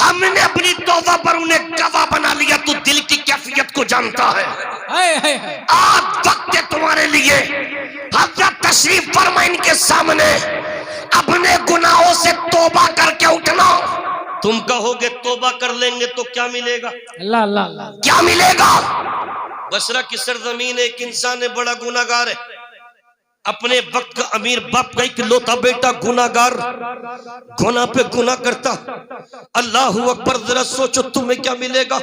ہم نے اپنی توبہ پر انہیں گواہ بنا لیا، تو دل کی کیفیت کو جانتا ہے۔ آج وقت ہے تمہارے لیے، حضرت تشریف فرما ان کے سامنے، اپنے گناہوں سے توبہ کر کے اٹھنا۔ تم کہو گے توبہ کر لیں گے تو کیا ملے گا؟ اللہ اللہ اللہ، کیا ملے گا؟ بصرہ کی سرزمین ایک انسان ہے، بڑا گناہگار ہے، اپنے وقت کا امیر باپ کا ایک لوتا بیٹا گناہگار، گناہ پہ گناہ کرتا۔ اللہ اکبر، ذرا سوچو تمہیں کیا ملے گا؟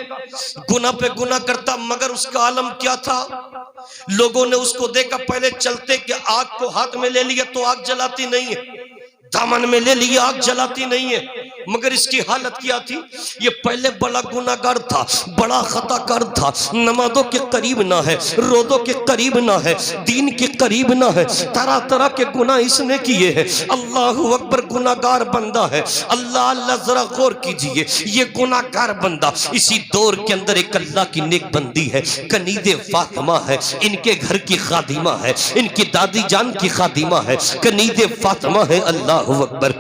گناہ پہ گناہ کرتا، مگر اس کا عالم کیا تھا؟ لوگوں نے اس کو دیکھا، پہلے چلتے کہ آگ کو ہاتھ میں لے لیا تو آگ جلاتی نہیں ہے، دامن میں لے لیا آگ جلاتی نہیں ہے، مگر اس کی حالت کیا تھی؟ یہ پہلے بڑا گناہگار تھا، بڑا خطا کار تھا، نمازوں کے قریب نہ ہے، روزوں کے قریب نہ ہے، دین کے قریب نہ ہے، طرح طرح کے گناہ اس نے کیے ہیں۔ اللہ اکبر، گناہگار بندہ ہے۔ اللہ اللہ، ذرا غور کیجئے، یہ گناہگار بندہ، اسی دور کے اندر ایک اللہ کی نیک بندی ہے، کنید فاطمہ ہے، ان کے گھر کی خادمہ ہے، ان کی دادی جان کی خادمہ ہے، کنید فاطمہ ہے۔ اللہ اکبر،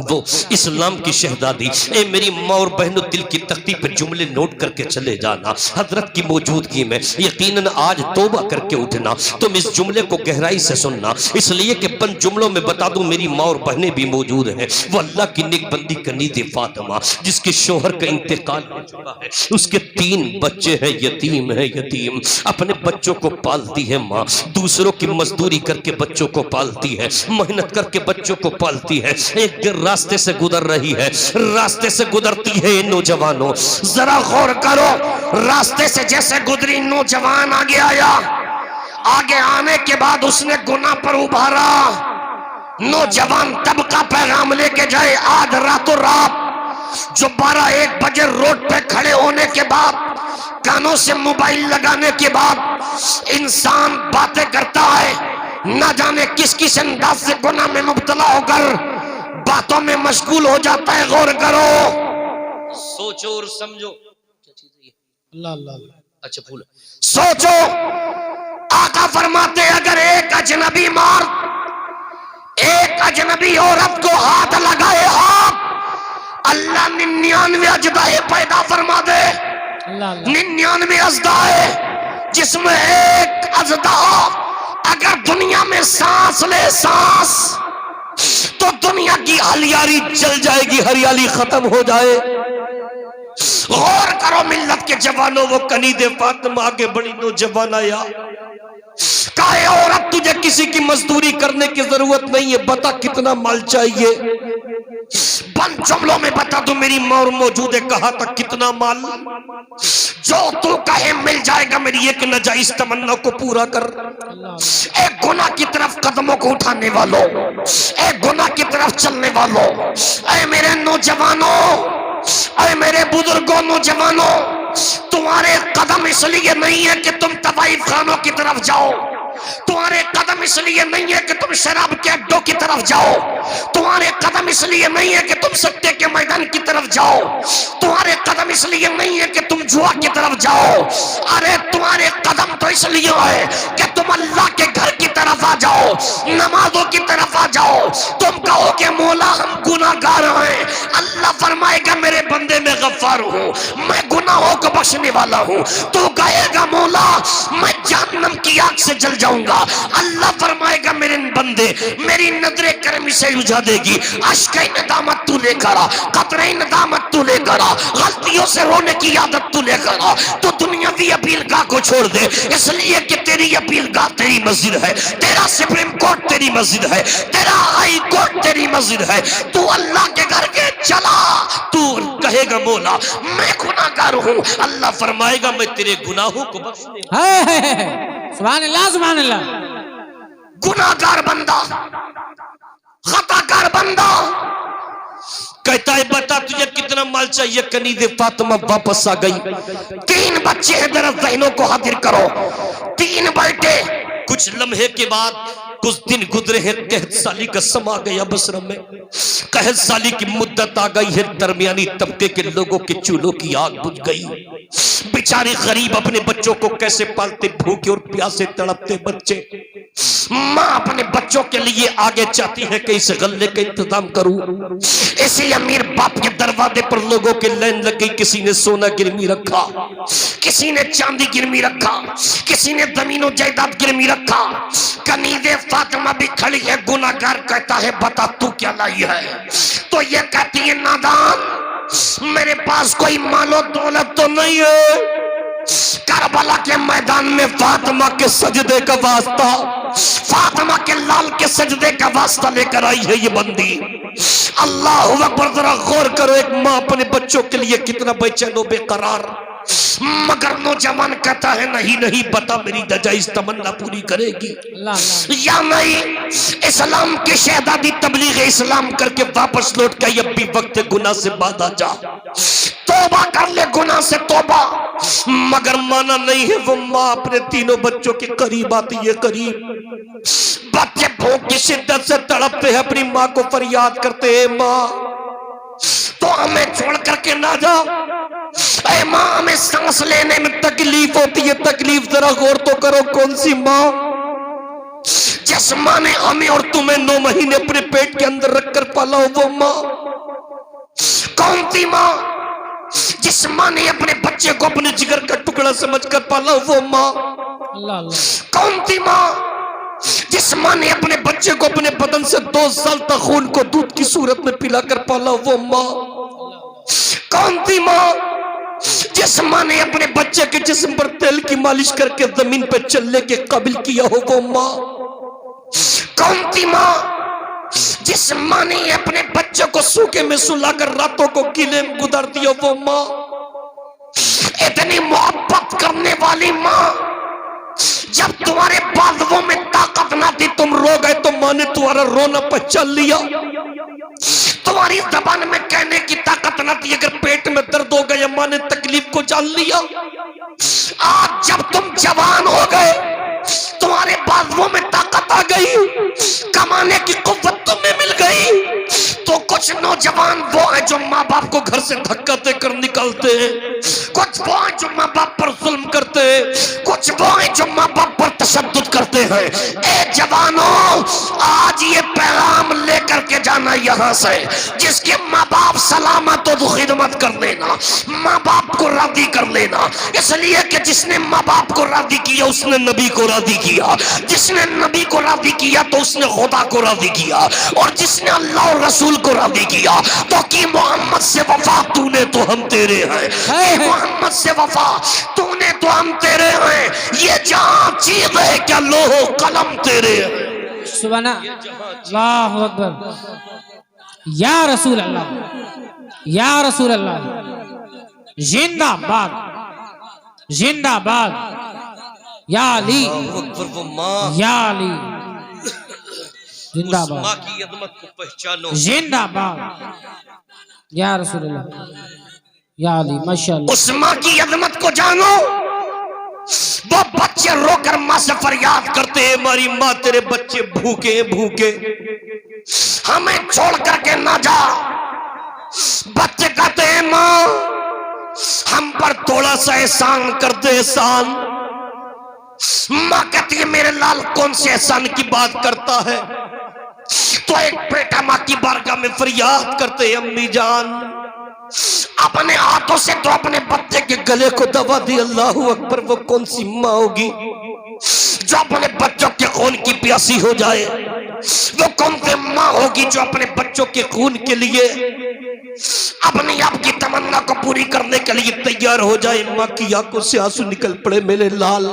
وہ اسلام کی شہزادی۔ اے میری ماں اور بہنوں، دل کی تختی پر جملے نوٹ کر کے چلے جانا، حضرت کی موجودگی میں یقیناً آج توبہ کر کے اٹھنا۔ تم اس جملے کو گہرائی سے سننا، اس لیے کہ بند جملوں میں بتا دوں میری ماں اور بہنیں بھی موجود ہیں۔ وہ اللہ کی نیک بندی کنید فاطمہ، جس کے شوہر کا انتقال ہو چکا ہے، اس کے 3 بچے ہیں، یتیم ہے، یتیم اپنے بچوں کو پالتی ہے ماں، دوسروں کی مزدوری کر کے بچوں کو پالتی ہے، محنت کر کے بچوں کو پالتی ہے۔ ایک دن راستے سے گزر رہی ہے، راستے سے گزرتی ہے نوجوانوں، ذرا غور کرو، راستے سے جیسے گزری نوجوان آگے آیا، آگے آنے کے بعد اس نے گناہ پر ابھارا۔ نوجوان تب کا پیغام لے کے جائے، آج راتوں رات جو 12-1 بجے روڈ پہ کھڑے ہونے کے بعد، کانوں سے موبائل لگانے کے بعد انسان باتیں کرتا ہے، نہ جانے کس کس انداز سے گناہ میں مبتلا ہو کر باتوں میں مشغول ہو جاتا ہے۔ غور کرو، سوچو اور سمجھو۔ کیا چیز ہے یہ؟ اللہ اللہ، اچھا پھول۔ سوچو، آقا فرماتے اگر ایک اجنبی مرد ایک اجنبی عورت کو ہاتھ لگائے، اللہ 99 اجدائے پیدا فرما دے، 99 اجدائے، جس میں ایک اجدہ اگر دنیا میں سانس لے سانس، تو دنیا کی ہریالی جل جائے گی، ہریالی ختم ہو جائے۔ غور کرو ملت کے جوانوں، وہ کنید فاطمہ آگے بڑی نوجوان آیا، کہے عورت تجھے کسی کی مزدوری کرنے کی ضرورت نہیں ہے، بتا کتنا مال چاہیے؟ بند جملوں میں بتا دو، میری ماں موجود ہے، کہا تھا کتنا مال؟ جو تو کہے مل جائے گا، میری ایک ناجائز تمنا کو پورا کر۔ اے گناہ کی طرف قدموں کو اٹھانے والوں، اے گناہ کی طرف چلنے والوں، اے میرے نوجوانوں، اے میرے بزرگوں، نوجوانوں، تمہارے قدم اس لیے نہیں ہے کہ تم طوائف خانوں کی طرف جاؤ، تمہارے قدم اس لیے نہیں ہے کہ تم شراب کے اڈوں کی طرف جاؤ، تمہارے قدم اس لیے نہیں ہے کہ تم سٹے کے میدان کی طرف جاؤ، تمہارے قدم اس لیے نہیں ہے کہ تم جوا کی طرف جاؤ، ارے تمہارے قدم تو اس لیے ہے کہ تم اللہ کے گھر کی طرف آ جاؤ، نمازوں کی طرف آ جاؤ۔ تم کہو کہ مولا ہم گناہگار ہیں، اللہ فرمائے گا میرے بندے میں غفار ہوں، میں گناہوں کو بخشنے والا ہوں۔ تو کہے گا مولا میں جہنم کی آگ سے جل جاؤں گا، اللہ فرمائے گا میرے بندے میری نظر کرم سے رجھا دے گی، اشکِ ندامت تو لے کر آ، قطرہ ندامت تو لے کر آ، غلطیوں سے رونے کی عادت تو لے کر آ۔ تو دنیاوی اپیل گاہ کو چھوڑ دے، اس لیے کہ تیری اپیل گاہ تیری مسجد ہے، تیرا سپریم کورٹ تیری مسجد ہے، تیرا ہائی کورٹ تیری مسجد ہے۔ تو اللہ کے گھر کے چلا، تو کہے گا مولا میں گناہگار ہوں، اللہ فرمائے گا میں تیرے گناہوں کو بخشنے والا۔ سبحان اللہ سبحان اللہ۔ گناہگار بندہ، خطا کار بندہ کہتا ہے بتا تجھے کتنا مال چاہیے؟ کنیز فاطمہ واپس آ گئی، 3 بچے ہیں، ذرا ذہنوں کو حاضر کرو، 3 بیٹے۔ کچھ لمحے کے بعد کچھ دن گزرے ہیں، قحط سالی کا سما گیا بصرہ میں، قحط سالی کی مدت آ گئی ہے، درمیانی طبقے کے لوگوں کے چولہوں کی آگ بجھ گئی، بیچارے غریب اپنے بچوں کو کیسے پالتے، بھوکے اور پیاسے تڑپتے بچے۔ ماں اپنے بچوں کے لیے آگے چاہتی ہے کہ اس غلے کا انتظام کروں، اسی امیر باپ کے دروازے پر لوگوں کے لائن لگ گئی، کسی نے سونا گرمی رکھا، کسی نے چاندی گرمی رکھا، کسی نے زمین و جائیداد گرمی رکھا۔ کنیز فاطمہ بھی کھڑی ہے، گناہگار کہتا ہے بتا تو کیا لائی ہے؟ تو یہ کہتی ہے نادان میرے پاس کوئی مال و دولت تو نہیں ہے، کربلا کے میدان میں فاطمہ کے سجدے کا واسطہ، فاطمہ کے لال کے سجدے کا واسطہ لے کر آئی ہے یہ بندی۔ اللہ اکبر، ذرا غور کرو، ایک ماں اپنے بچوں کے لیے کتنا بے چین و بے قرار، مگر نوجوان کہتا ہے نہیں نہیں، بتا میری نجائز تمنا پوری کرے گی یا نہیں؟ اسلام کی شہزادی تبلیغ اسلام کر کے واپس لوٹ کے اب بھی وقت گناہ سے باز آ جا، توبہ کر لے گناہ سے توبہ، مگر مانا نہیں ہے وہ ماں اپنے 3 بچوں کے قریب آتی ہے، قریب بچے بھوک کی شدت سے تڑپتے ہیں، اپنی ماں کو فریاد کرتے ہیں ماں تو ہمیں چھوڑ کر کے نہ جا، اے ماں ہمیں سانس لینے میں تکلیف ہوتی ہے، تکلیف ذرا غور تو کرو، کون سی ماں؟ جس ماں نے ہمیں اور تمہیں 9 مہینے اپنے پیٹ کے اندر رکھ کر پالا ہو وہ ماں کون سی ماں؟ جس ماں نے اپنے بچے کو اپنے جگر کا ٹکڑا سمجھ کر پالا ہو وہ ماں کون سی ماں؟ جس ماں نے اپنے بچے کو اپنے بدن سے 2 سال تک خون کو دودھ کی صورت میں پلا کر پالا وہ ماں کون سی ماں؟ جس ماں نے اپنے بچے کے جسم پر تیل کی مالش کر کے زمین پہ چلنے کے قابل کیا ہو وہ ماں کون سی ماں؟ جس ماں نے اپنے بچے کو سوکے میں سلا کر راتوں کو گلے میں گزار دیا وہ ماں، اتنی محبت کرنے والی ماں، جب تمہارے بازووں میں طاقت نہ تھی تم رو گئے تو ماں نے تمہارا رونا پہچان لیا، تمہاری زبان میں کہنے کی طاقت نہ تھی، اگر پیٹ میں درد ہو گیا ماں نے تکلیف کو جان لیا۔ آج جب تم جوان ہو گئے تمہارے بازووں میں طاقت آ گئی، کمانے کی قوت تمہیں مل گئی، تو کچھ نوجوان وہ ہیں جو ماں باپ کو گھر سے دھکا دے کر نکالتے ہیں، کچھ وہ ہیں جو ماں باپ پر ظلم کرتے ہیں، کچھ وہ ہیں جو ماں باپ پر تشدد کرتے ہیں۔ اے جوانوں، آج یہ پیغام لے کر کے جانا یہاں سے، جس کے ماں باپ سلامت ہو تو خدمت کر لینا، ماں باپ کو راضی کر لینا، اس لیے کہ جس نے ماں باپ کو راضی کیا اس نے نبی کو راضی کیا، جس نے نبی کو راضی کیا تو اس نے خدا کو راضی کیا، اور جس نے اللہ اور رسول کو راضی کیا تو کی محمد سے وفا تو نے تو ہم تیرے ہیں، کی محمد سے وفا تو نے تو ہم تیرے ہیں، یہ جہاں چیز ہے کیا لوح و قلم تیرے ہیں۔ سبحان اللہ اکبر، یا رسول اللہ، یا رسول اللہ، زندہ باد، زندہ باد، یا علی، وہ ماں، یا علی، زندہ اس باد، ماں کی عظمت کو پہچانو، زندہ باد، یا رسول اللہ، یا علی، ماشاءاللہ، اس ماں کی عظمت کو جانو وہ بچے رو کر ماں سے فریاد کرتے ہیں ہماری ماں تیرے بچے بھوکے بھوکے ہمیں چھوڑ کر کے نہ جا. بچے کہتے ہیں ماں ہم پر تھوڑا سا احسان کر دے احسان. ماں کہتی ہے میرے لال کون سے احسان کی بات کرتا ہے. تو ایک بیٹا ماں کی بارگاہ میں فریاد کرتے ہیں امی جان اپنے ہاتھوں سے تو اپنے بچے کے گلے کو دبا دی. اللہ اکبر. وہ کون سی ماں ہوگی جو اپنے بچوں کے خون کی پیاسی ہو جائے؟ وہ کون سی ماں ہوگی جو اپنے بچوں کے خون کے لیے اپنی آپ کی تمنا کو پوری کرنے کے لیے تیار ہو جائے؟ ماں کی آنکھوں سے آنسو نکل پڑے میرے لال.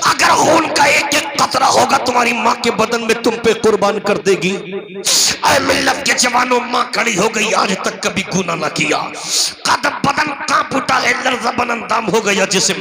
اگر خون کا ایک ایک قطرہ ہوگا تمہاری ماں کے بدن میں تم پہ قربان کر دے گی. اے ملت کے جوانوں ماں کھڑی ہو گئی آج تک کبھی گناہ نہ کیا. قدم بدن کانپ اٹھا ہے لرزہ بن اندام ہو گیا جسم.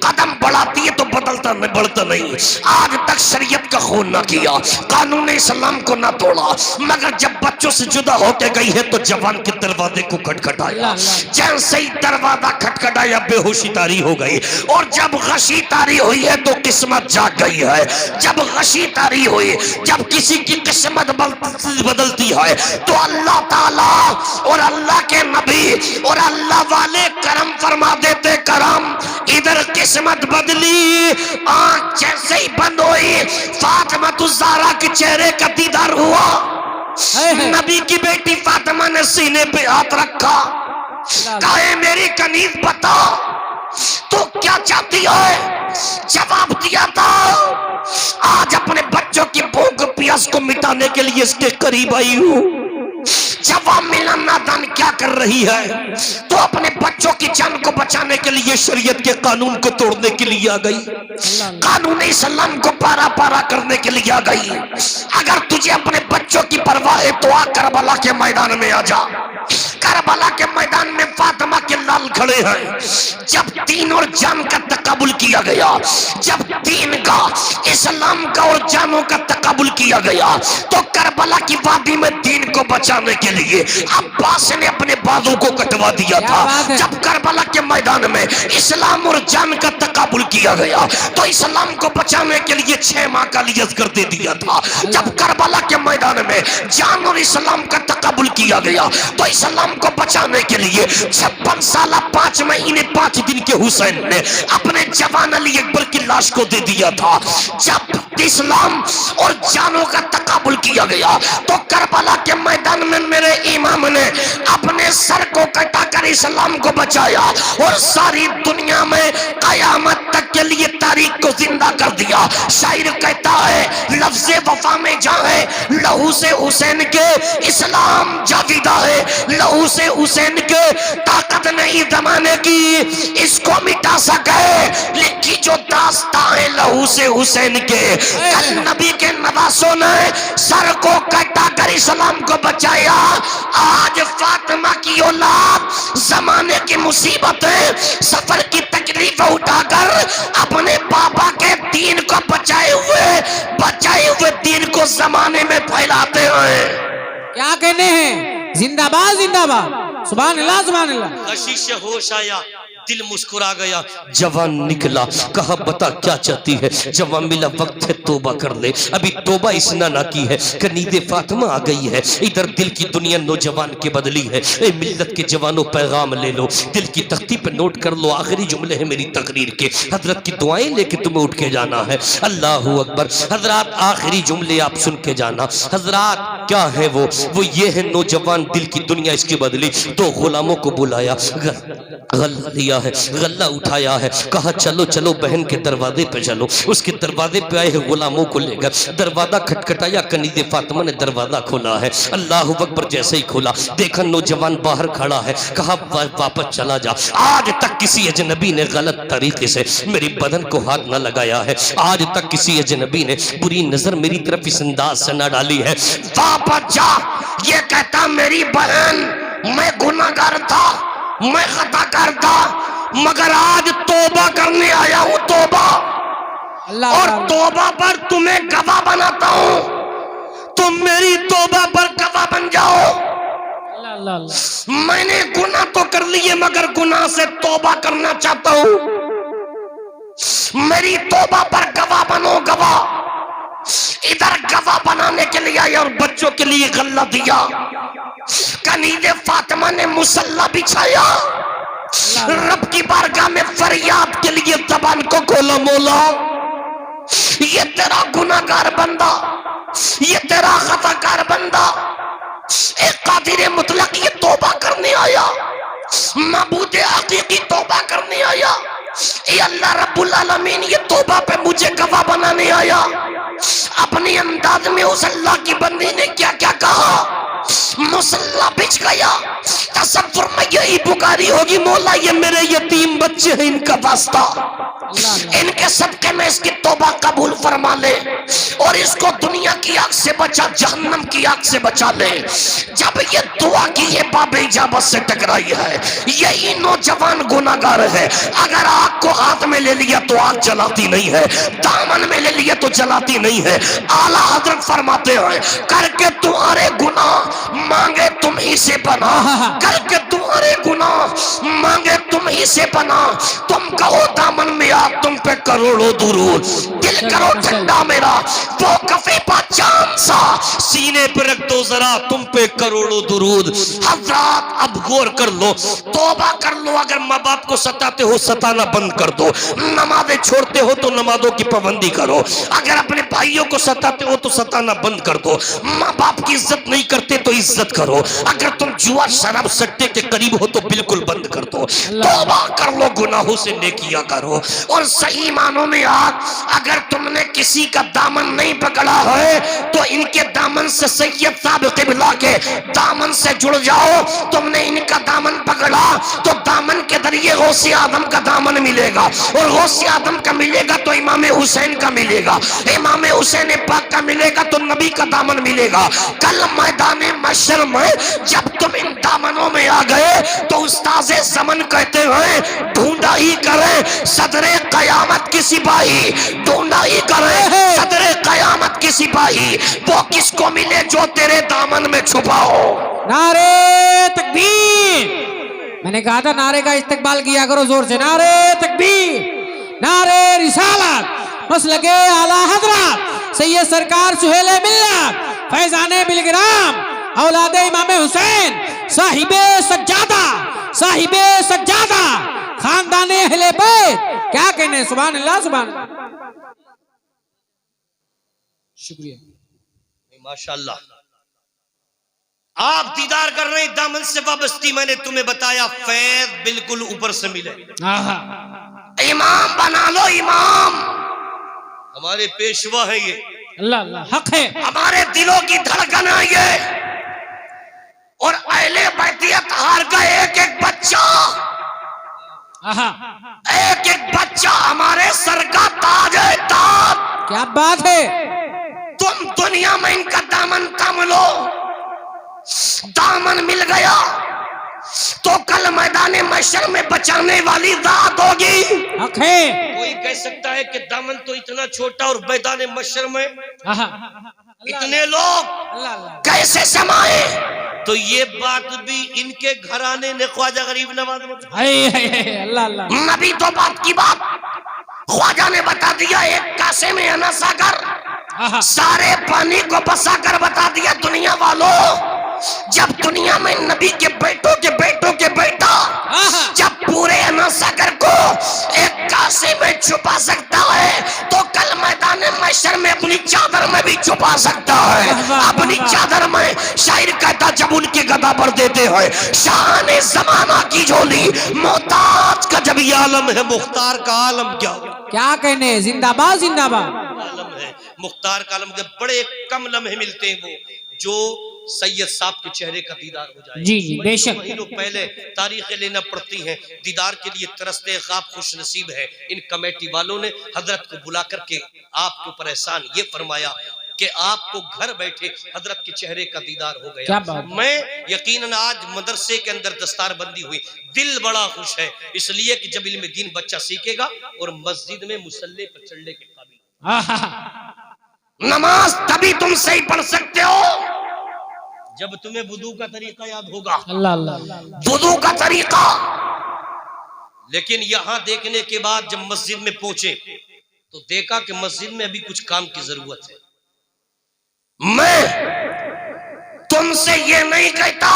قدم بڑھاتی ہے تو بدلتا نہیں بڑھتا نہیں. آج تک شریعت کا خون نہ کیا قانون اسلام کو نہ توڑا مگر جب بچوں سے جدا ہو کے گئی ہے تو جوان کے دروازے کو کھٹکھٹایا. جیسے ہی دروازہ کھٹکھٹایا بے ہوشی طاری ہو گئی اور جب غشی طاری ہوئی ہے تو قسمت جاگ گئی ہے. جب غشی طاری ہوئی جب کسی کی قسمت بدلتی ہے تو اللہ تعالیٰ اور اللہ کے نبی اور اللہ والے کرم فرما دیتے. کرم ادھر قسمت بدلی آنکھ جیسے ہی بند ہوئی فاطمہ الزہرا کے چہرے کا دیدار ہوا. نبی کی بیٹی فاطمہ نے سینے پہ ہاتھ رکھا کہا میری کنیز بتا تو کیا چاہتی ہے؟ جواب دیا تھا آج اپنے بچوں کی بھوک پیاس کو مٹانے کے لیے اس کے قریب آئی ہوں. جواب ملا نادان کیا کر رہی ہے؟ تو اپنے بچوں کی جان کو بچانے کے لیے شریعت کے قانون کو توڑنے کے لیے آ گئی. قانون اسلام کو پارا پارا کرنے کے لیے آ گئی. اگر تجھے اپنے بچوں کی پرواہ ہے تو آ کربلا کے میدان میں آ جا. کربلا کے میدان میں فاطمہ کے لال کھڑے ہیں. جب دین اور جان کا تقابل کیا گیا جب دین کا اسلام کا اور جانوں کا تقابل کیا گیا تو کربلا کی وادی میں دین کو بچانے کے لیے عباس نے اپنے بازو کو کٹوا دیا تھا. جب کربلا کے میدان میں اسلام اور جان کا تقابل کیا گیا تو اسلام کو بچانے کے لیے 6 ماہ کا لیز کر دے دیا تھا. جب کربلا کے میدان میں جان اور اسلام کا تقابل کیا گیا تو اسلام کو بچانے کے لیے 56 سالہ 5 مہینے 5 دن کے حسین نے اپنے جوان علی اکبر کی لاش کو دے دیا تھا. جب اسلام اور جانوں کا تقابل کیا گیا تو کربلا کے میدان میں میرے امام نے اپنے سر کو کٹا کر اسلام کو بچایا اور ساری دنیا میں قیامت تک کے لیے تاریخ کو زندہ کر دیا. شاعر کہتا ہے لفظ وفا میں جاں ہے لہو سے حسین کے اسلام جاویدہ ہے. لہو سے حسین کے طاقت نہیں زمانے کی اس کو مٹا سکے. لکھی جو داستان ہے لہو سے حسین کے کل نبی کے نواسوں نے سر کو کٹا کر اسلام کو بچایا. آج فاطمہ کی اولاد زمانے کی مصیبتیں سفر کی تکلیف اٹھا کر اپنے پاپا کے دین کو بچائے ہوئے دین کو زمانے میں پھیلاتے ہیں. کیا کہنے ہیں؟ زندہ باد زندہ باد. سبحان اللہ سبحان اللہ. خشیش ہوش آیا دل مسکرا گیا. جوان نکلا کہا بتا کیا چاہتی ہے؟ جوان ملا وقت ہے توبہ کر لے. ابھی توبہ اس نے نہ کی ہے کنید فاطمہ آ گئی ہے. ادھر دل کی دنیا نوجوان کے بدلی ہے. اے ملت کے جوانوں پیغام لے لو دل کی تختی پہ نوٹ کر لو. آخری جملے ہیں میری تقریر کے. حضرت کی دعائیں لے کے تمہیں اٹھ کے جانا ہے. اللہ اکبر. حضرات آخری جملے آپ سن کے جانا. حضرات کیا ہے وہ یہ ہے نوجوان دل کی دنیا اس کی بدلی. تو غلاموں کو بلایا غلہ لیا ہے غلہ اٹھایا ہے کہا چلو چلو بہن کے دروازے پہ چلو. اس کے دروازے پہ آئے غلاموں کو لے کر دروازہ کھٹکھٹایا. کنید فاطمہ نے دروازہ کھولا ہے. اللہ اکبر. جیسے ہی کھولا دیکھا نوجوان باہر کھڑا ہے. کہا واپس چلا جا. آج تک کسی اجنبی نے غلط طریقے سے میری بدن کو ہاتھ نہ لگایا ہے. آج تک کسی اجنبی نے بری نظر میری طرف اس انداز سے نہ ڈالی ہے. واپس جا. یہ کہتا میری بہن میں گناہگار تھا میں خطا کرتا مگر آج توبہ کرنے آیا ہوں. توبہ اور توبہ پر تمہیں گواہ بناتا ہوں. تم میری توبہ پر گواہ بن جاؤ. میں نے گناہ تو کر لیے مگر گناہ سے توبہ کرنا چاہتا ہوں. میری توبہ پر گواہ بنو، گواہ ادھر گواہ بنانے کے لیے آیا اور بچوں کے لیے غلہ دیا، کنیز فاطمہ نے مصلی بچھایا، رب کی بارگاہ میں فریاد کے لیے زبان کو کھولا، مولا یہ تیرا گناہگار بندہ، یہ تیرا خطاکار بندہ، ایک قادر مطلق یہ توبہ کرنے آیا، معبود حقیقی توبہ کرنے آیا، اے اللہ رب العالمین یہ توبہ پہ مجھے گواہ بنانے آیا۔ اپنی انداز میں اس اللہ کی بندی نے کیا کیا کہا، مصلی بچھ گیا، تصور میں یہی پکاری ہوگی، مولا یہ میرے یتیم بچے ہیں، ان کا واسطہ ان کے صدقے میں اس کی توبہ قبول فرما لے اور اس کو دنیا کی آگ سے بچا، جہنم کی آگ سے بچا لے۔ جب یہ دعا کی یہ باب اجابت سے ٹکرائی ہے، یہی نوجوان گناہگار ہے، اگر آگ کو ہاتھ میں لے لیا تو آگ جلاتی نہیں ہے، دامن میں لے لیا تو جلاتی نہیں ہے۔ اعلیٰ حضرت فرماتے ہیں کر کے تمہارے گناہ مانگے تم ہی سے پناہ، کر کے تمہارے گناہ مانگے تم ہی سے پناہ، تم کہو دامن میں آگ تم پہ کروڑوں درود، دل کرو ٹھنڈا میرا وہ کفی پا چاند سا، سینے پر رکھ دو ذرا تم پہ کروڑوں درود۔ حضرات اب غور کر لو، توبہ کر لو، اگر ماں باپ کو ستاتے ہو ستانا بند کر دو، نمازیں چھوڑتے ہو تو نمازوں کی پابندی کرو، اگر اپنے بھائیوں کو ستاتے ہو تو ستانا بند کر دو، ماں باپ کی عزت نہیں کرتے تو عزت کرو، اگر تم جوا شراب سٹے کے قریب ہو تو بالکل بند کر دو، توبہ کر لو، گناہوں سے نیکیاں کرو، اور صحیح معنوں میں اگر تم نے کسی کا دامن نہیں پکڑا ہے تو ان کے دامن سے سید صاحب قبلہ کے دامن سے جڑ جاؤ، تم نے ان کا دامن پکڑا تو دامن کے ذریعے غوث آدم کا دامن ملے گا، اور غوث آدم کا ملے گا تو امام حسین کا ملے گا، امام حسین پاک کا ملے گا تو نبی کا دامن ملے گا۔ کل میدان محشر میں جب تم ان دامنوں میں آ گئے تو استاذ زمن کہتے ہیں ڈھونڈا ہی کریں صدر قیامت کی سپاہی، ڈھونڈا ہی کریں صدر قیامت کی سپاہی، وہ کس کو ملے جو تیرے دامن میں چھپا ہو۔ نعرے تکبیر، میں نے کہا تھا نعرے کا استقبال کیا کرو زور سے، نعرے تکبیر، نعرے رسالت، مسلک اعلیٰ حضرت سید سرکار سہیل ملت فیضان بلگرام اولاد امام حسین صاحب سجادہ، صاحب سجادہ، خاندان اہل بیت، کیا کہنے، سبحان اللہ سبحان اللہ۔ شکریہ ماشاءاللہ آپ دیدار کر رہے ہیں دامن سے وابستی، میں نے تمہیں بتایا فیض بالکل اوپر سے ملے، امام بنا لو، امام ہمارے پیشوا ہے یہ، اللہ اللہ حق ہے، ہمارے دلوں کی دھڑکن ہے یہ، اور اہل بیتیت ہار کا ایک ایک بچہ، ایک ایک بچہ ہمارے سر کا تاج ہے، تاج۔ کیا بات ہے، تم دنیا میں ان کا دامن تھام لو، دامن مل گیا تو کل میدان محشر میں بچانے والی ذات ہوگی۔ حق ہے، کوئی کہہ سکتا ہے کہ دامن تو اتنا چھوٹا اور میدان محشر میں اتنے لوگ کیسے سمائے، تو یہ بات بھی ان کے گھرانے نے خواجہ غریب نواز اللہ اللہ، نبی تو بات کی بات خواجہ نے بتا دیا، ایک کاسے میں انسا کر سارے پانی کو بسا کر بتا دیا دنیا والوں، جب دنیا میں نبی کے بیٹوں کے بیٹوں کے بیٹا جب پورے انساگر کو ایک کاسے میں چھپا سکتا ہے تو کل میدان محشر میں اپنی چادر میں بھی چھپا سکتا ہے، اپنی چادر میں۔ شاعر کہتا جب ان کی گدا بھر دیتے ہیں شان زمانہ کی جھولی، محتاج کا جب یہ عالم ہے مختار کا عالم کیا ہو، کیا کہنے، زندہ باد زندہ باد، عالم ہے مختار کا عالم کے بڑے کم لمحے ملتے ہیں وہ جو سید صاحب کے چہرے کا دیدار ہو جائے، جی جی بے شک، مہینوں پہلے تاریخیں لینا پڑتی ہیں، دیدار کے لیے ترستے خواب خوش نصیب ہے۔ ان کمیٹی والوں نے حضرت کو بلا کر کے آپ کے اوپر احسان یہ فرمایا کہ آپ کو گھر بیٹھے حضرت کے چہرے کا دیدار ہو گیا۔ میں یقیناً آج مدرسے کے اندر دستار بندی ہوئی، دل بڑا خوش ہے، اس لیے کہ جب علم دین بچہ سیکھے گا اور مسجد میں مصلی پر چڑھنے کے قابل، نماز تبھی تم صحیح پڑھ سکتے ہو جب تمہیں وضو کا طریقہ یاد ہوگا، اللہ اللہ، وضو کا طریقہ لیکن یہاں دیکھنے کے بعد جب مسجد میں پہنچے تو دیکھا کہ مسجد میں ابھی کچھ کام کی ضرورت ہے. میں تم سے یہ نہیں کہتا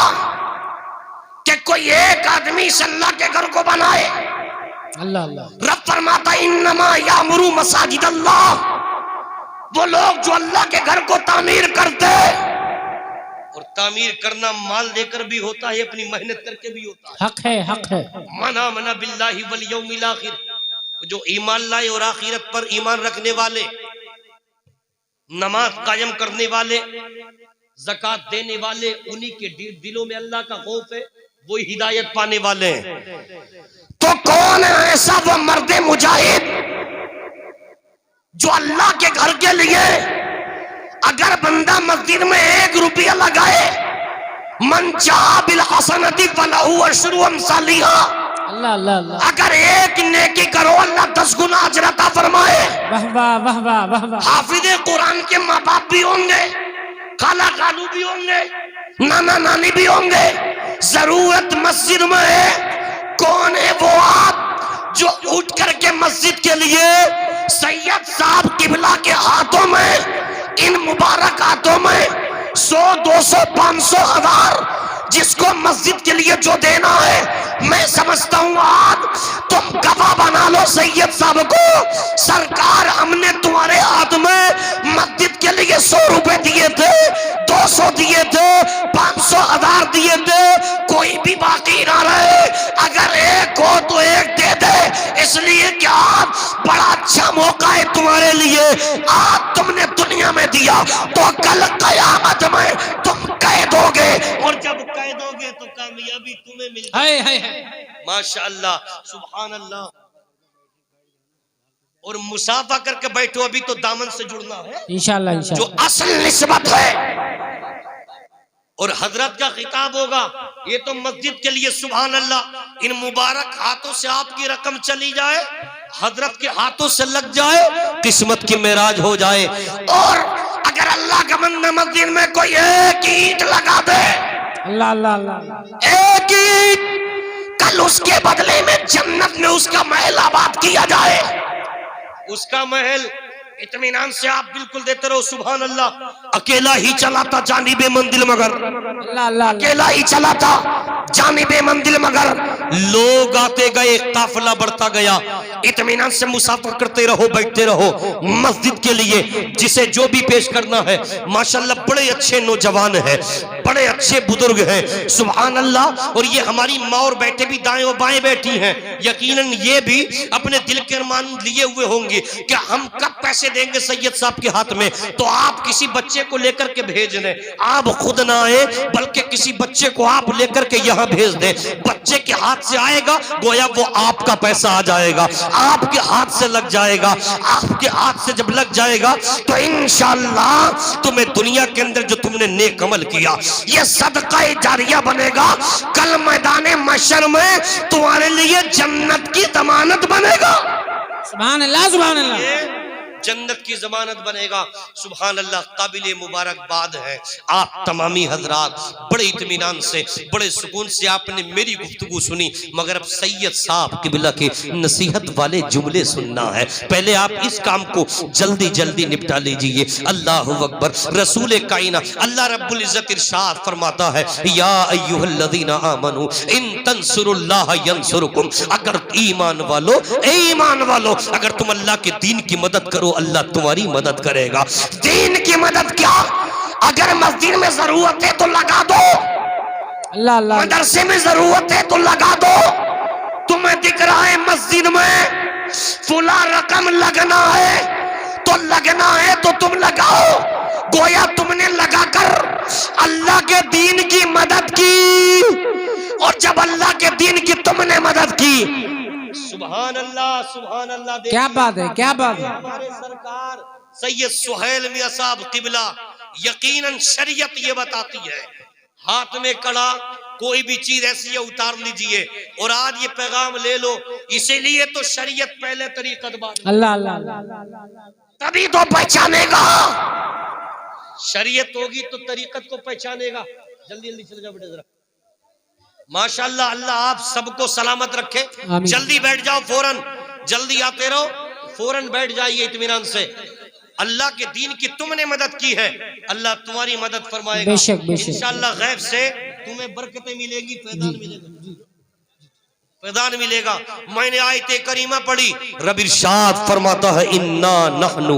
کہ کوئی ایک آدمی سے اللہ کے گھر کو بنائے. اللہ اللہ رب فرماتا انما یامرو مساجد اللہ، وہ لوگ جو اللہ کے گھر کو تعمیر کرتے، اور تعمیر کرنا مال دے کر بھی ہوتا ہے، اپنی محنت کر کے بھی ہوتا ہے. حق ہے حق ہے. من آمن باللہ والیوم الاخر، جو ایمان لائے اور آخرت پر ایمان رکھنے والے، نماز قائم کرنے والے، زکوٰۃ دینے والے، انہی کے دلوں میں اللہ کا خوف ہے، وہی ہدایت پانے والے ہیں. تو کون ہے ایسا وہ مرد مجاہد جو اللہ کے گھر کے لیے اگر بندہ مسجد میں 1 روپیہ لگائے، من جاء بالحسنۃ فلہ عشر امثالها، اللہ اللہ اللہ. اگر ایک نیکی کرو اللہ 10 گنا اجر عطا فرمائے. واہ واہ واہ واہ واہ واہ. حافظ قرآن کے ماں باپ بھی ہوں گے، خالہ خالو بھی ہوں گے، نانا نانی بھی ہوں گے، ضرورت مسجد میں ہے. کون ہے وہ آپ جو اٹھ کر کے مسجد کے لیے سید صاحب قبلہ کے ہاتھوں میں، ان مبارک ہاتھوں میں 100 200 500 1000 جس کو مسجد کے لیے جو دینا ہے، میں سمجھتا ہوں آج تم گواہ بنا لو سید صاحب کو، سرکار ہم نے تمہارے ہاتھ میں مسجد کے لیے 100 روپے دیے تھے، 200 دیے تھے، 500 1000 دیے تھے، کوئی بھی باقی نہ رہے. اگر ایک ہو تو ایک دے دے، اس لیے کہ آج بڑا اچھا موقع ہے تمہارے لیے. آج تم نے دنیا میں دیا تو کل قیامت میں تم قید ہوگے، اور جب قید ہوگے تو کامیابی تمہیں مل جائے. ہائے ہائے ہائے. ماشاءاللہ سبحان اللہ. اور مسافہ کر کے بیٹھو، ابھی تو دامن سے جڑنا ہے انشاءاللہ جو انشاءاللہ. اصل نسبت ہے. اور حضرت کا خطاب ہوگا، یہ تو مسجد کے لیے سبحان اللہ، ان مبارک ہاتھوں سے آپ کی رقم چلی جائے، حضرت کے ہاتھوں سے لگ جائے، قسمت کی معراج ہو جائے. اور اگر اللہ کا بندہ مسجد میں کوئی ایک اینٹ لگا دے، اللہ اللہ اللہ. ایک اینٹ، کل اس کے بدلے میں جنت میں اس کا محل آباد کیا جائے. اس کا محل اطمینان سے آپ بالکل دیتے رہو سبحان اللہ. اکیلا ہی چلا تھا جانب منزل مگر، اللہ اللہ. اکیلا ہی چلا تھا جانب منزل مگر، لوگ آتے گئے، قافلہ بڑھتا گیا. اطمینان سے مسافر کرتے رہو، بیٹھتے رہو. مسجد کے لیے جسے جو بھی پیش کرنا ہے، ماشاءاللہ بڑے اچھے نوجوان ہیں، بڑے اچھے بزرگ ہیں سبحان اللہ. اور یہ ہماری ماں اور بیٹے بھی دائیں و بائیں بیٹھی ہیں، یقیناً یہ بھی اپنے دل کے ارمان لیے ہوئے ہوں گے کہ ہم کب پیسے دیں گے سید صاحب کے ہاتھ میں. تو آپ کسی بچے کو لے کر کے بھیج دیں، آپ خود نہ آئے بلکہ کسی بچے کو آپ لے کر کے یہاں بھیج دیں. بچے کے ہاتھ سے آئے گا گویا وہ آپ کا پیسہ آ جائے گا، آپ کے ہاتھ سے لگ جائے گا. آپ کے ہاتھ سے جب لگ جائے گا تو انشاءاللہ تمہیں دنیا کے اندر جو تم نے نیک عمل کیا یہ صدقہ جاریہ بنے گا، کل میدان محشر میں تمہارے لیے جنت کی ضمانت بنے گا. سبحان اللہ سبحان اللہ. یہ جنت کی ضمانت بنے گا سبحان اللہ. قابل مبارکباد ہے آپ تمامی حضرات، بڑے اطمینان سے بڑے سکون سے آپ نے میری گفتگو سنی، مگر اب سید صاحب قبلہ کے نصیحت والے جملے سننا ہے. پہلے آپ اس کام کو جلدی جلدی نپٹا لیجئے. اللہ اکبر. رسول کائنات اللہ رب العزت ارشاد فرماتا ہے یا ایھا الذین آمنوا ان تنصروا اللہ ینصرکم. اگر ایمان والو، اے ایمان والو، اگر تم اللہ کے دین کی مدد کرو اللہ تمہاری مدد کرے گا. دین کی مدد کیا؟ اگر مسجد میں ضرورت ہے تو لگا دو، اللہ اللہ. مدرسے میں ضرورت ہے تو لگا دو. تمہیں دکھ رہا ہے مسجد میں فلاں رقم لگنا ہے تو لگنا ہے تو تم لگاؤ، گویا تم نے لگا کر اللہ کے دین کی مدد کی. اور جب اللہ کے دین کی تم نے مدد کی، سبحان اللہ سبحان اللہ. کیا بات ہے کیا بات ہے. ہمارے سرکار سید سہیل میاں صاحب قبلہ یقیناً شریعت یہ بتاتی ہے، ہاتھ میں کڑا کوئی بھی چیز ایسی ہے اتار لیجئے. اور آج یہ پیغام لے لو، اسی لیے تو شریعت پہلے طریقت بعد. اللہ اللہ. تبھی تو پہچانے گا. شریعت ہوگی تو طریقت کو پہچانے گا. جلدی جلدی چلے جاؤ بیٹے ذرا. ماشاءاللہ اللہ آپ سب کو سلامت رکھے. آمین. جلدی بیٹھ جاؤ فوراً, جلدی آتے رہو, فوراً بیٹھ جائیے اطمینان سے. اللہ کے دین کی تم نے مدد کی ہے, اللہ تمہاری مدد فرمائے گا. بے شک, بے شک. انشاءاللہ غیب سے تمہیں برکتیں ملے گی, فیضان ملے گا, فیضان ملے گا. میں نے آیت کریمہ پڑھی, رب ارشاد فرماتا ہے انا نحن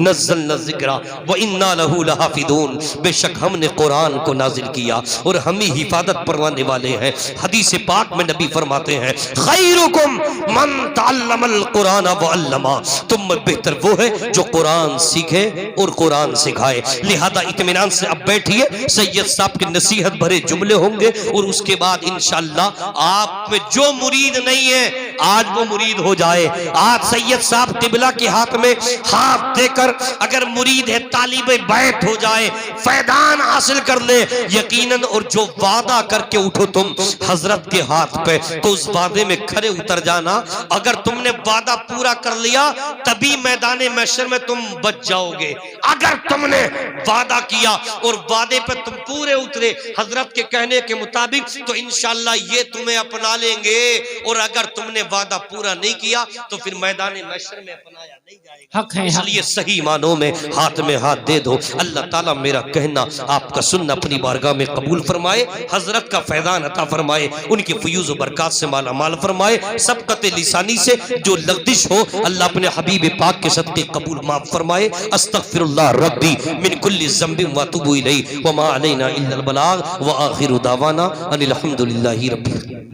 نزلنا الذکر وانا لہ لحافظون, بے شک ہم نے قرآن کو نازل کیا اور ہم ہی حفاظت پروانے والے ہیں. حدیث پاک میں نبی فرماتے ہیں خیرکم من تعلم القرآن وعلما, تم میں بہتر وہ ہے جو قرآن سیکھے اور قرآن سکھائے. لہذا اطمینان سے اب بیٹھیے, سید صاحب کے نصیحت بھرے جملے ہوں گے اور اس کے بعد انشاءاللہ آپ میں جو مرید نہیں ہے آج وہ مرید ہو جائے. آج سید صاحب قبلہ کے ہاتھ میں ہاتھ دے کر اگر مرید ہے طالب بیت ہو جائے, فیضان حاصل کر لے یقیناً. اور جو وعدہ کر کے اٹھو تم حضرت کے ہاتھ پہ, تو اس وعدے میں کھڑے اتر جانا. اگر تم نے وعدہ پورا کر لیا تبھی میدان محشر میں تم بچ جاؤ گے. اگر تم نے وعدہ کیا اور وعدے پہ تم پورے اترے حضرت کے کہنے کے مطابق, تو انشاءاللہ یہ تمہیں اپنا لیں گے. اور اگر تم نے وعدہ پورا نہیں کیا تو پھر میدان محشر میں اپنایا نہیں جائے گا. حق ہے, اس لیے صحیح معنوں میں ہاتھ دے دو. اللہ تعالیٰ میرا کہنا آپ کا سننا اپنی بارگاہ میں قبول فرمائے, حضرت کا فیضان عطا فرمائے, ان کی فیوز و برکات سے مالا مال فرمائے. سبقت لسانی سے جو لغزش ہو اللہ اپنے حبیب پاک کے صدقے قبول معاف فرمائے. استغفر اللہ ربی من کل ذنب واتوب الیہ وما علینا الا البلاغ وآخر دعوانا ان الحمد للہ رب العالمین.